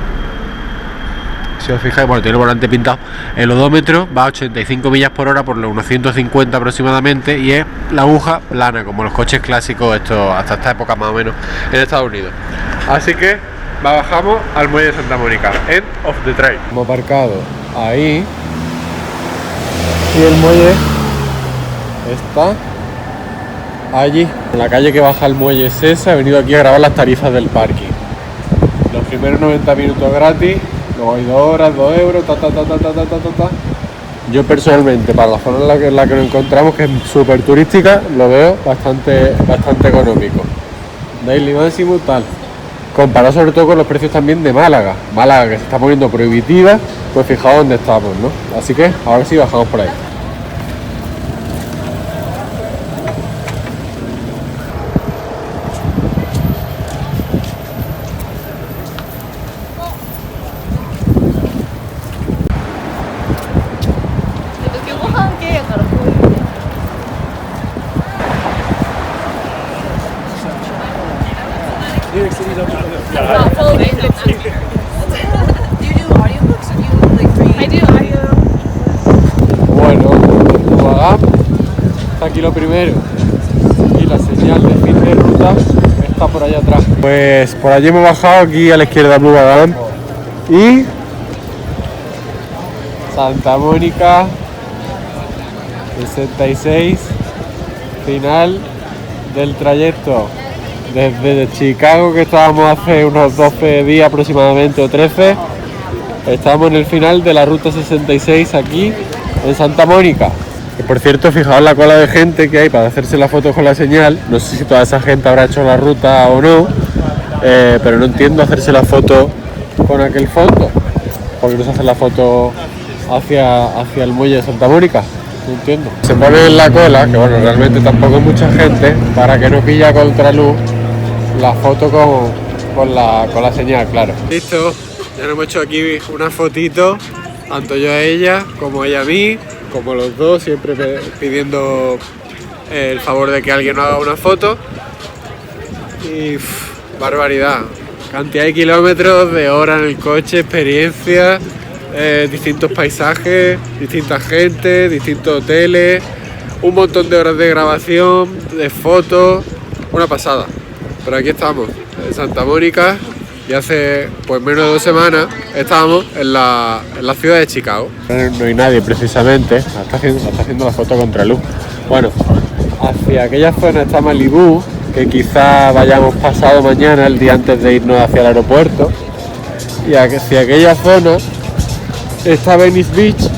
si os fijáis, bueno, tiene el volante pintado. El odómetro va a 85 millas por hora por los unos 150 aproximadamente, y es la aguja plana, como los coches clásicos, esto hasta esta época más o menos en Estados Unidos. Así que bajamos al muelle de Santa Mónica, end of the train. Hemos aparcado ahí y el muelle está allí. En la calle que baja el muelle es esa. He venido aquí a grabar las tarifas del parking. Los primeros 90 minutos gratis, luego hay 2 horas, 2 euros, Yo personalmente, para la zona en la que nos encontramos, que es súper turística, lo veo bastante económico. Daily Máximo, tal. Comparado sobre todo con los precios también de Málaga. Málaga, que se está poniendo prohibitiva, pues fijaos dónde estamos, ¿no? Así que ahora sí bajamos por ahí. Bueno, está aquí lo primero, y la señal de fin de ruta está por allá atrás. Pues por allí hemos bajado, aquí a la izquierda Blue Bagam y Santa Mónica 66, final del trayecto desde Chicago, que estábamos hace unos 12 días aproximadamente o 13. Estamos en el final de la ruta 66 aquí en Santa Mónica. Que por cierto, fijaos la cola de gente que hay para hacerse la foto con la señal. No sé si toda esa gente habrá hecho la ruta o no, pero no entiendo hacerse la foto con aquel fondo. ¿Por qué no se hace la foto hacia el muelle de Santa Mónica? No entiendo. Se pone en la cola, que bueno, realmente tampoco es mucha gente, para que no pilla contraluz la foto con la señal, claro. Listo, ya nos hemos hecho aquí una fotito, tanto yo a ella como ella a mí, como los dos, siempre pidiendo el favor de que alguien nos haga una foto. Y barbaridad, cantidad de kilómetros, de horas en el coche, experiencia, distintos paisajes, distinta gente, distintos hoteles, un montón de horas de grabación, de fotos, una pasada. Pero aquí estamos, en Santa Mónica, y hace pues menos de 2 semanas estábamos en la ciudad de Chicago. No hay nadie precisamente, está haciendo la foto contra luz. Bueno, hacia aquella zona está Malibú, que quizá vayamos pasado mañana, el día antes de irnos hacia el aeropuerto. Y hacia aquella zona está Venice Beach,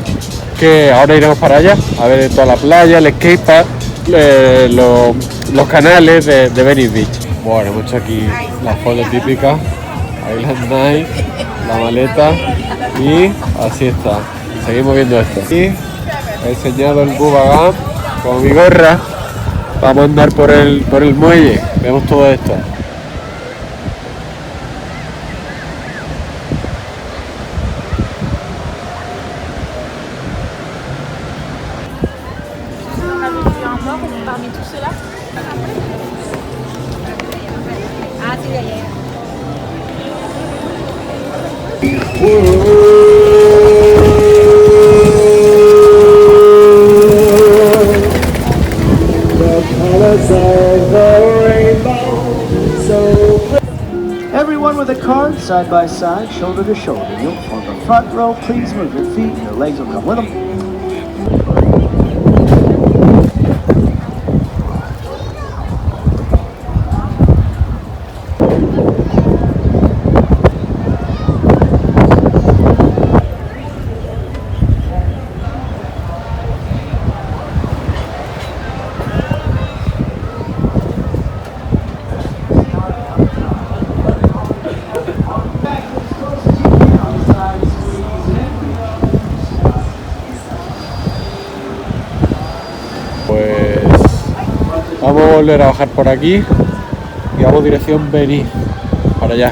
que ahora iremos para allá, a ver toda la playa, el skatepark, los canales de Venice Beach. Bueno, hemos hecho aquí la foto típica, Island Night, la maleta, y así está. Seguimos viendo esto. Y he enseñado el Bubba Gump con mi gorra. Vamos a andar por el muelle, vemos todo esto. Everyone with a card, side by side, shoulder to shoulder. You on the front row, please move your feet. Your legs will come with them. volver a bajar por aquí y vamos dirección Venice, para allá.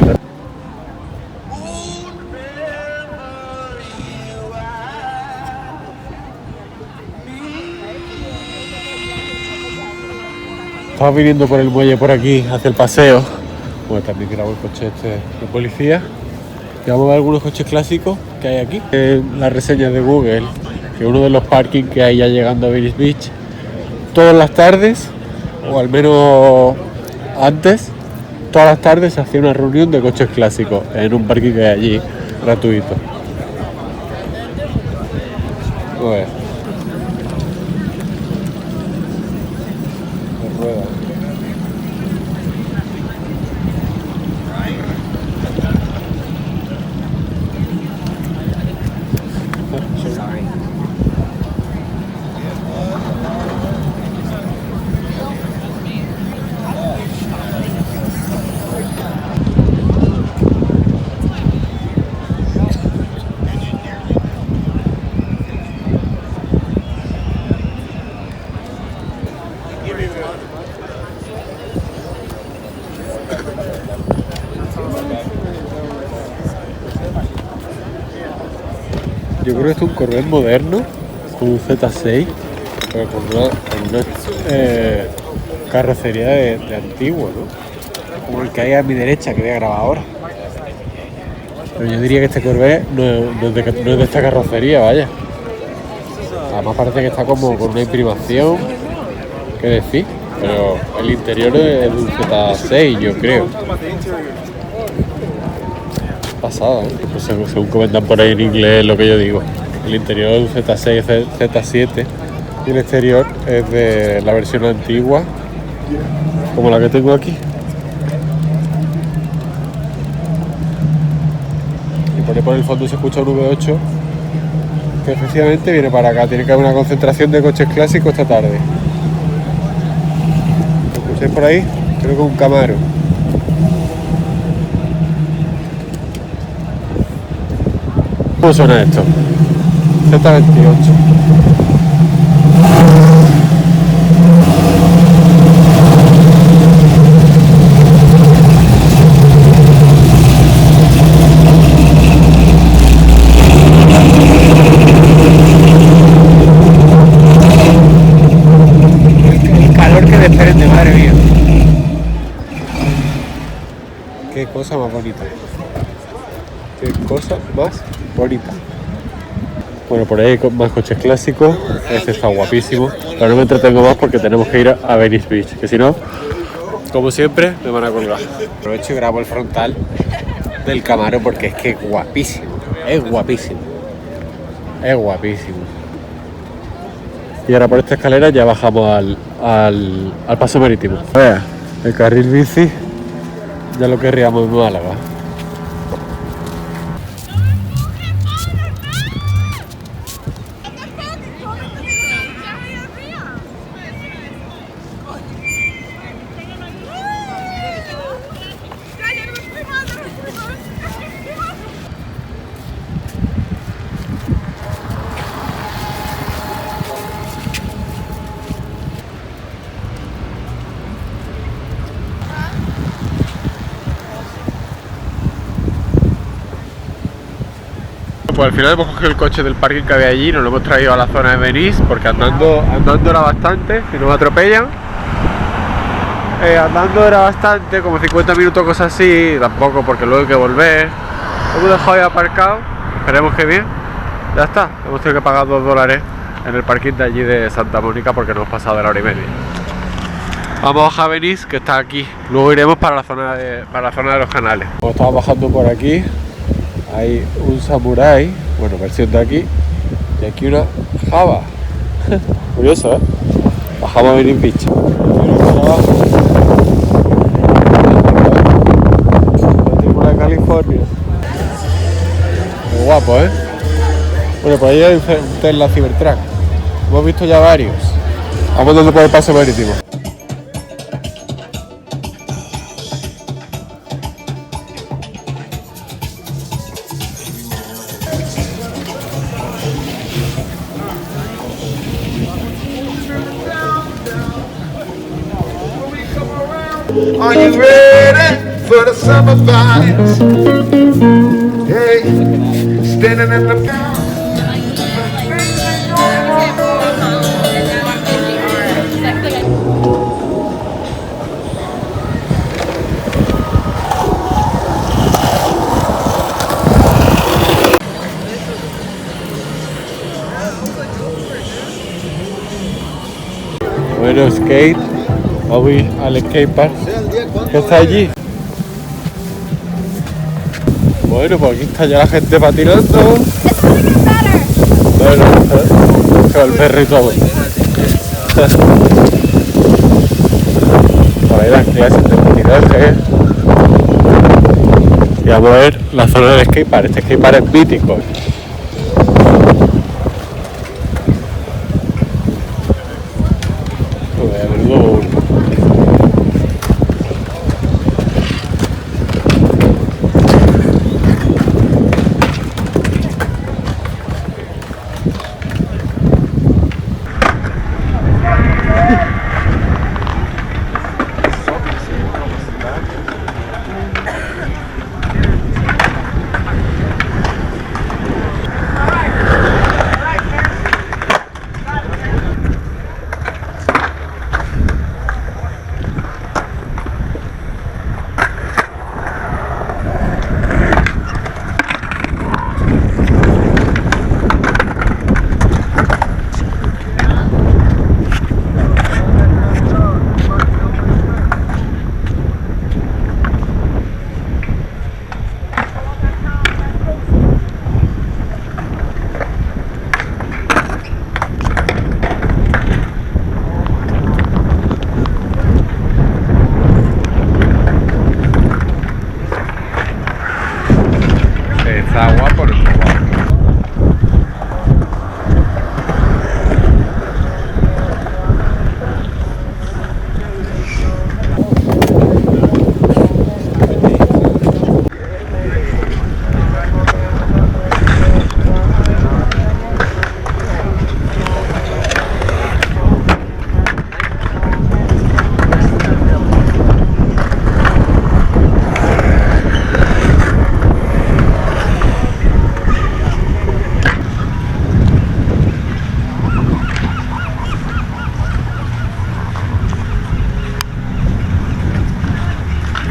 Estamos viniendo por el muelle por aquí hacia el paseo. Bueno, también grabo el coche este de policía. Y vamos a ver algunos coches clásicos que hay aquí. La reseña de Google, que uno de los parkings que hay ya llegando a Venice Beach, todas las tardes, o al menos antes, todas las tardes se hacía una reunión de coches clásicos en un parking que hay allí, gratuito. A ver. De ruedas. Yo creo que esto es un Corvette moderno con un Z6, pero con una carrocería de antiguo, ¿no? Como el que hay a mi derecha, que voy a grabar ahora. Pero yo diría que este Corvette no es de esta carrocería, vaya. Además parece que está como con una imprimación, qué decir, pero el interior es de un Z6, yo creo. Pasada, ¿eh? Pues según comentan por ahí en inglés lo que yo digo. El interior es un Z6, Z7 y el exterior es de la versión antigua, como la que tengo aquí. Y por el fondo se escucha un V8 que efectivamente viene para acá. Tiene que haber una concentración de coches clásicos esta tarde. ¿Lo escucháis por ahí? Creo que un Camaro. ¿Cómo suena esto? Z28. El calor que desprende, madre mía. Qué cosa más bonita. Qué cosa más bonita. Bueno, por ahí hay más coches clásicos. Este está guapísimo. Pero no me entretengo más porque tenemos que ir a Venice Beach, que si no, como siempre, me van a colgar. Aprovecho y grabo el frontal del Camaro porque es que es guapísimo. Es guapísimo. Es guapísimo. Y ahora por esta escalera ya bajamos al paso marítimo. Vea, el carril bici ya lo querríamos en Málaga. Pues al final hemos cogido el coche del parking que había allí y nos lo hemos traído a la zona de Venice porque andando era bastante, si no me atropellan. Andando era bastante, como 50 minutos, cosas así, tampoco porque luego hay que volver. Lo hemos dejado ahí aparcado, esperemos que bien. Ya está, hemos tenido que pagar $2 en el parking de allí de Santa Mónica porque nos hemos pasado de la hora y media. Vamos a bajar a Venice, que está aquí. Luego iremos para la zona de los canales. Como estamos bajando por aquí, hay un Samurai, bueno, versión de aquí, y aquí una Java. Curioso, ¿eh? Bajamos a Venice Beach. Matrícula de California. Muy guapo, ¿eh? Bueno, por ahí hay un Tesla Cybertruck. Hemos visto ya varios. Vamos dando por el paso marítimo. Are you ready for the summer vibes? Hey, standing in the Bueno, skate, vamos al skatepark que está allí. Bueno, pues aquí está ya la gente patinando. Bueno, con el perro y todo. Por ahí las clases de patinaje. Y vamos a ver la zona del skatepark. Este skatepark es mítico. Está guapo, no está guapo.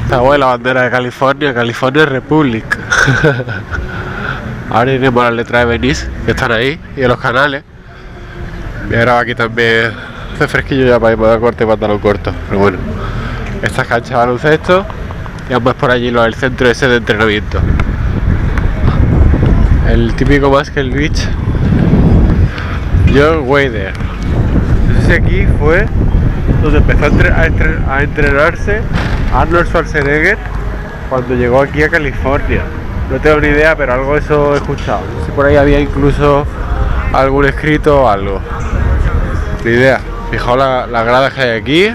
Esta es la bandera de California, California Republic. Ahora iremos a las letras de Venice, que están ahí, y a los canales. Voy a grabar aquí también, hace fresquillo ya para ir a corte y pantalón corto, pero bueno. Estas canchas de baloncesto, y vamos por allí el centro ese de entrenamiento. El típico Muscle Beach, John Wayne. No sé si aquí fue donde empezó a entrenarse Arnold Schwarzenegger cuando llegó aquí a California. No tengo ni idea, pero algo de eso he escuchado. No sé si por ahí había incluso algún escrito o algo. Ni idea. Fijaos las gradas que hay aquí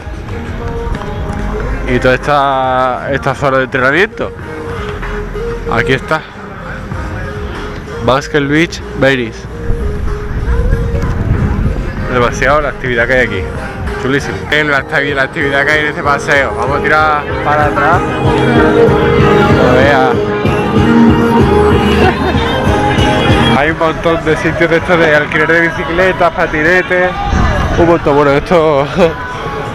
y toda esta zona de entrenamiento. Aquí está. Muscle Beach, Venice. Demasiado la actividad que hay aquí. Chulísimo. La actividad que hay en este paseo. Vamos a tirar para atrás. No vea. Hay un montón de sitios de estos de alquiler de bicicletas, patinetes. Un montón. Bueno, esto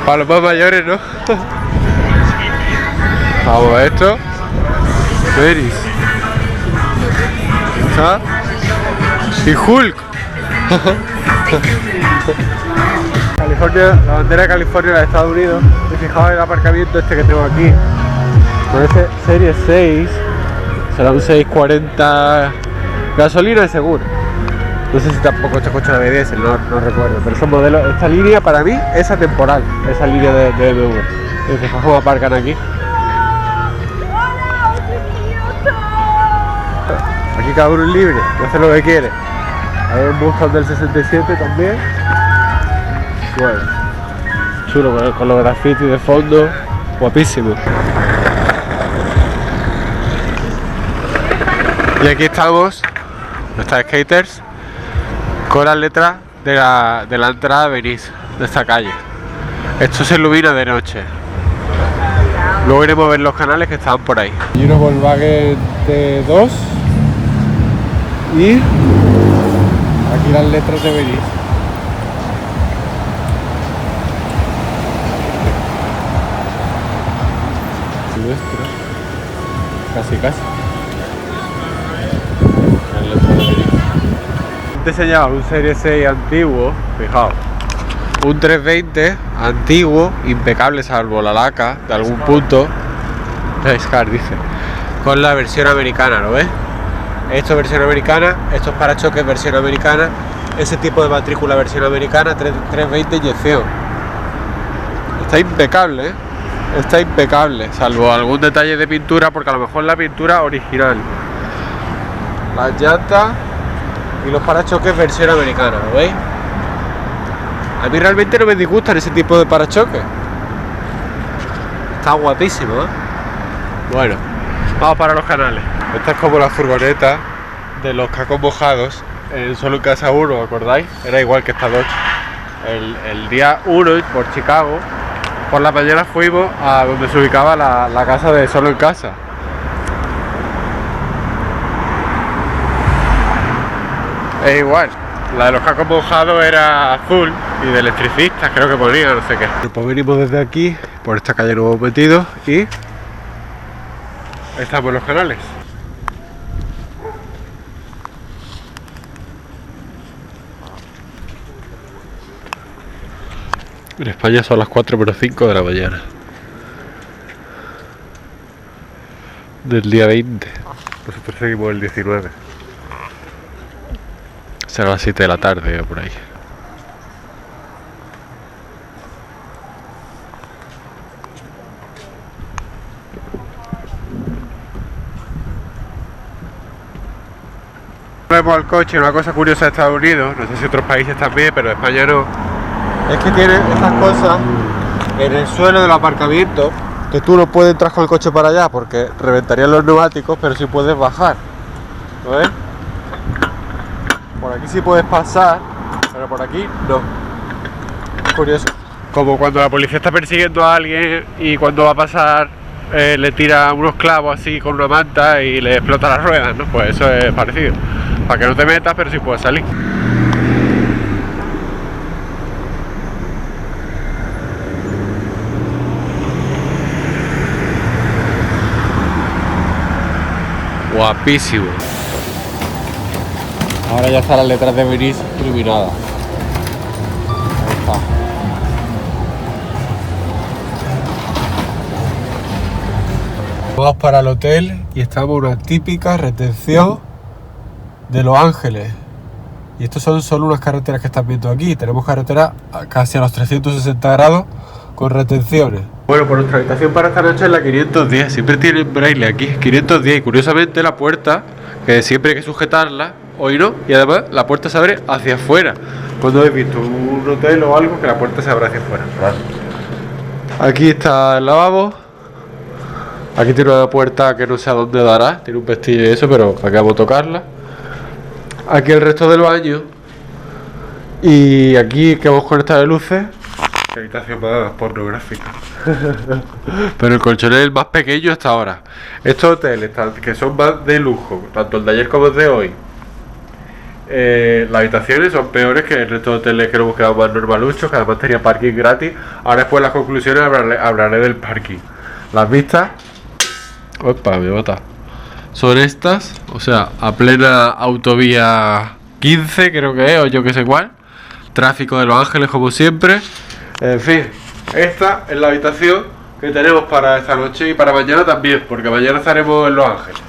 para los más mayores, ¿no? Vamos a esto. Veris. ¿Está? Y Hulk. California, la bandera de California, la de Estados Unidos. Y fijaos en el aparcamiento este que tengo aquí. Con ese Serie 6, será un 640 gasolina de seguro. No sé si tampoco este coche de diésel, no recuerdo. Pero son modelos. Esta línea para mí es atemporal, esa línea de BMW. Y fijaos cómo aparcan aquí. Aquí cada uno es libre, y hace lo que quiere. Hay un Mustang del 67 también. Bueno, chulo con los grafitis de fondo, guapísimo. Y aquí estamos, nuestras skaters, con las letras de la entrada de Venice, de esta calle. Esto se ilumina de noche. Luego iremos a ver los canales que estaban por ahí. Y unos Volkswagen T2 y aquí las letras de Benice. Nuestro. Casi. Las letras de Benice. Te enseñaba un Serie 6 antiguo, fijaos. Un 320 antiguo, impecable salvo la laca de algún punto. Scar dice. Con la versión americana, ¿lo ves? Esto es versión americana, estos parachoques versión americana, ese tipo de matrícula versión americana, 320 inyección. Está impecable, ¿eh? Está impecable, salvo algún detalle de pintura, porque a lo mejor la pintura original. Las llantas y los parachoques versión americana, ¿lo veis? A mí realmente no me disgustan ese tipo de parachoques. Está guapísimo, ¿eh? Bueno, vamos para los canales. Esta es como la furgoneta de los cacos mojados en Solo en Casa 1, ¿acordáis? Era igual que esta Dodge. El día 1 por Chicago, por la mañana fuimos a donde se ubicaba la casa de Solo en Casa. Es igual, la de los cacos mojados era azul y de electricistas creo que ponía, no sé qué. Pues venimos desde aquí, por esta calle nos hemos metido y estamos en los canales. En España son las 4:05 de la mañana del día 20. Nosotros seguimos el 19. Será las 7 de la tarde o por ahí. Vemos al coche, una cosa curiosa de Estados Unidos, no sé si otros países también, pero España no, es que tiene estas cosas en el suelo del aparcamiento, que tú no puedes entrar con el coche para allá porque reventarían los neumáticos, pero sí puedes bajar, ¿lo ves? Por aquí sí puedes pasar, pero por aquí no. Es curioso. Como cuando la policía está persiguiendo a alguien y cuando va a pasar le tira unos clavos así con una manta y le explota las ruedas, ¿no? Pues eso es parecido. Para que no te metas, pero sí puedes salir. Guapísimo. Ahora ya están las letras de Benice iluminadas. Ahí está. Vamos para el hotel y estamos en una típica retención de Los Ángeles. Y estos son solo unas carreteras que están viendo aquí. Tenemos carreteras casi a los 360 grados con retenciones. Bueno, por nuestra habitación para esta noche es la 510. Siempre tienen braille aquí, 510. Y curiosamente la puerta, que siempre hay que sujetarla, hoy no. Y además la puerta se abre hacia afuera. Cuando habéis visto un hotel o algo que la puerta se abre hacia afuera. Aquí está el lavabo. Aquí tiene una puerta que no sé a dónde dará. Tiene un pestillo y eso, pero para que vamos a tocarla. Aquí el resto del baño. Y aquí que hemos conectado de luces. Qué habitación más pornográfica. Pero el colchón es el más pequeño hasta ahora. Estos hoteles que son más de lujo, tanto el de ayer como el de hoy, las habitaciones son peores que el resto de hoteles que nos hemos quedado más normaluchos, que además tenía parking gratis. Ahora después en las conclusiones hablaré del parking. Las vistas, opa, me bota, son estas, o sea, a plena autovía 15 creo que es, o yo que sé cuál. Tráfico de Los Ángeles como siempre. En fin, esta es la habitación que tenemos para esta noche y para mañana también, porque mañana estaremos en Los Ángeles.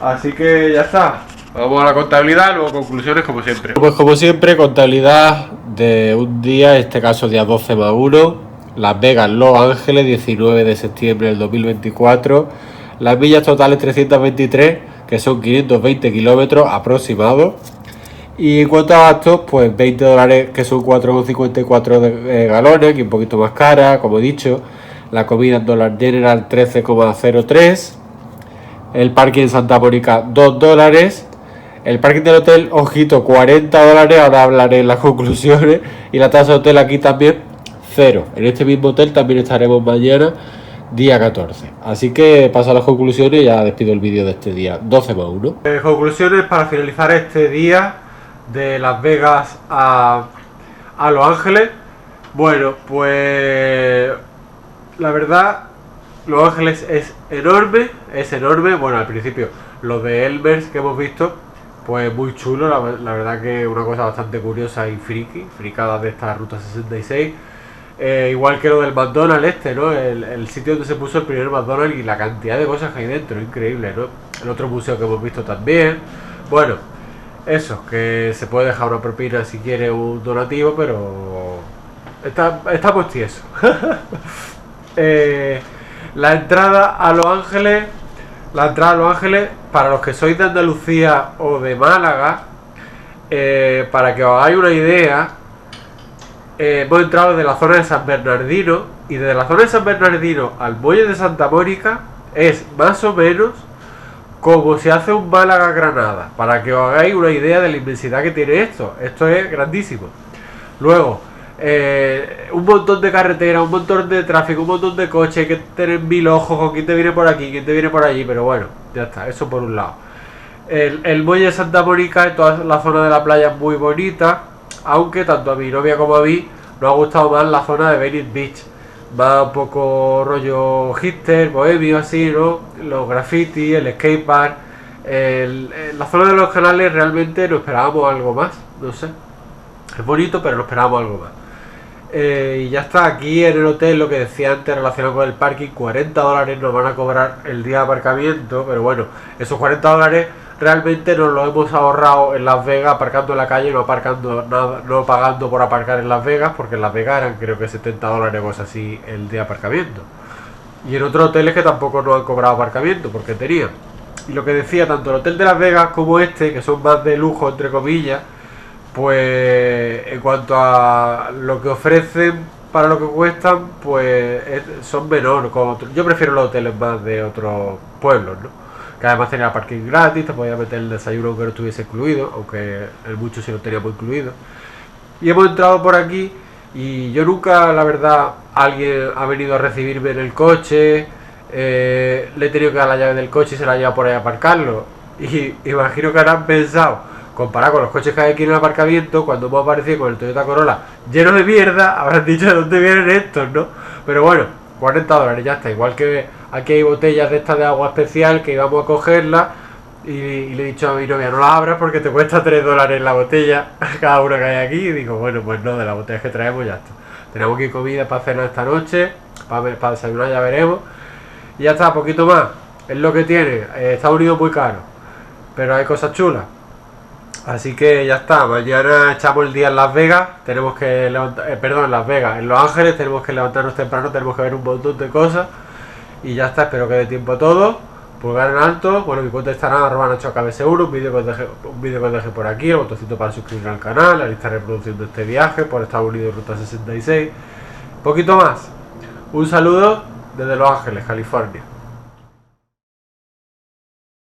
Así que ya está. Vamos a la contabilidad, luego conclusiones como siempre. Pues como siempre, contabilidad de un día, en este caso día 12 más 1, Las Vegas, Los Ángeles, 19 de septiembre del 2024. Las millas totales 323, que son 520 kilómetros aproximados. Y en cuanto a gastos, pues $20, que son 4,54 de galones, que un poquito más cara, como he dicho. La comida en Dollar General 13,03. El parking en Santa Mónica $2. El parking del hotel, ojito, $40, ahora hablaré en las conclusiones. Y la tasa de hotel aquí también, 0. En este mismo hotel también estaremos mañana día 14. Así que paso a las conclusiones y ya despido el vídeo de este día 12+1. Conclusiones para finalizar este día de Las Vegas a Los Ángeles. Bueno, pues la verdad, Los Ángeles es enorme. Bueno, al principio lo de Elmer's que hemos visto, pues muy chulo, la verdad que una cosa bastante curiosa y fricada de esta Ruta 66. Igual que lo del McDonald's ¿no? El sitio donde se puso el primer McDonald's y la cantidad de cosas que hay dentro, increíble, ¿no? El otro museo que hemos visto también. Bueno, eso, que se puede dejar una propina si quiere un donativo, pero está pues tieso. La entrada a Los Ángeles, para los que sois de Andalucía o de Málaga, para que os hagáis una idea, hemos entrado desde la zona de San Bernardino, y desde la zona de San Bernardino al muelle de Santa Mónica es más o menos como si hace un Málaga-Granada, para que os hagáis una idea de la inmensidad que tiene esto. Esto es grandísimo. Luego, un montón de carreteras, un montón de tráfico, un montón de coches, hay que tener 1000 ojos con quién te viene por aquí, quién te viene por allí, pero bueno, ya está, eso por un lado. El muelle de Santa Mónica, en toda la zona de la playa es muy bonita, aunque tanto a mi novia como a mí nos ha gustado más la zona de Venice Beach, más un poco rollo hipster, bohemio así, ¿no? Los graffiti, el skatepark. La zona de los canales realmente no esperábamos algo más, no sé. Es bonito, pero no esperábamos algo más. Y ya está, aquí en el hotel, lo que decía antes relacionado con el parking, $40 nos van a cobrar el día de aparcamiento, pero bueno, esos $40 realmente nos lo hemos ahorrado en Las Vegas, aparcando en la calle, no pagando por aparcar en Las Vegas, porque en Las Vegas eran creo que $70 o cosas así el día de aparcamiento. Y en otros hoteles que tampoco nos han cobrado aparcamiento, porque tenían. Y lo que decía, tanto el hotel de Las Vegas como este, que son más de lujo, entre comillas, pues en cuanto a lo que ofrecen para lo que cuestan, pues son menores. Yo prefiero los hoteles más de otros pueblos, ¿no? Que además tenía parking gratis, te podías meter el desayuno aunque no estuviese incluido, aunque el mucho sí lo teníamos incluido. Y hemos entrado por aquí y yo nunca, la verdad, alguien ha venido a recibirme en el coche, le he tenido que dar la llave del coche y se la ha llevado por ahí a aparcarlo. Y imagino que habrán pensado, comparado con los coches que hay aquí en el aparcamiento, cuando hemos aparecido con el Toyota Corolla lleno de mierda, habrán dicho de dónde vienen estos, ¿no? Pero bueno, $40, ya está. Igual que aquí hay botellas de estas de agua especial que íbamos a cogerlas y le he dicho a mi novia, no las abras porque te cuesta $3 la botella cada una que hay aquí. Y digo, bueno, pues no, de las botellas que traemos ya está. Tenemos aquí comida para cenar esta noche, para desayunar ya veremos. Y ya está, poquito más. Es lo que tiene. Estados Unidos muy caro, pero hay cosas chulas. Así que ya está, mañana echamos el día en Las Vegas, tenemos que levantar, en Las Vegas, en Los Ángeles tenemos que levantarnos temprano, tenemos que ver un montón de cosas. Y ya está, espero que dé tiempo a todo. Pulgar en alto, bueno, mi cuenta estará @NachoKBS1, un vídeo que os deje por aquí, el botoncito para suscribir al canal, la lista de reproducción de este viaje por Estados Unidos, Ruta 66, poquito más. Un saludo desde Los Ángeles, California.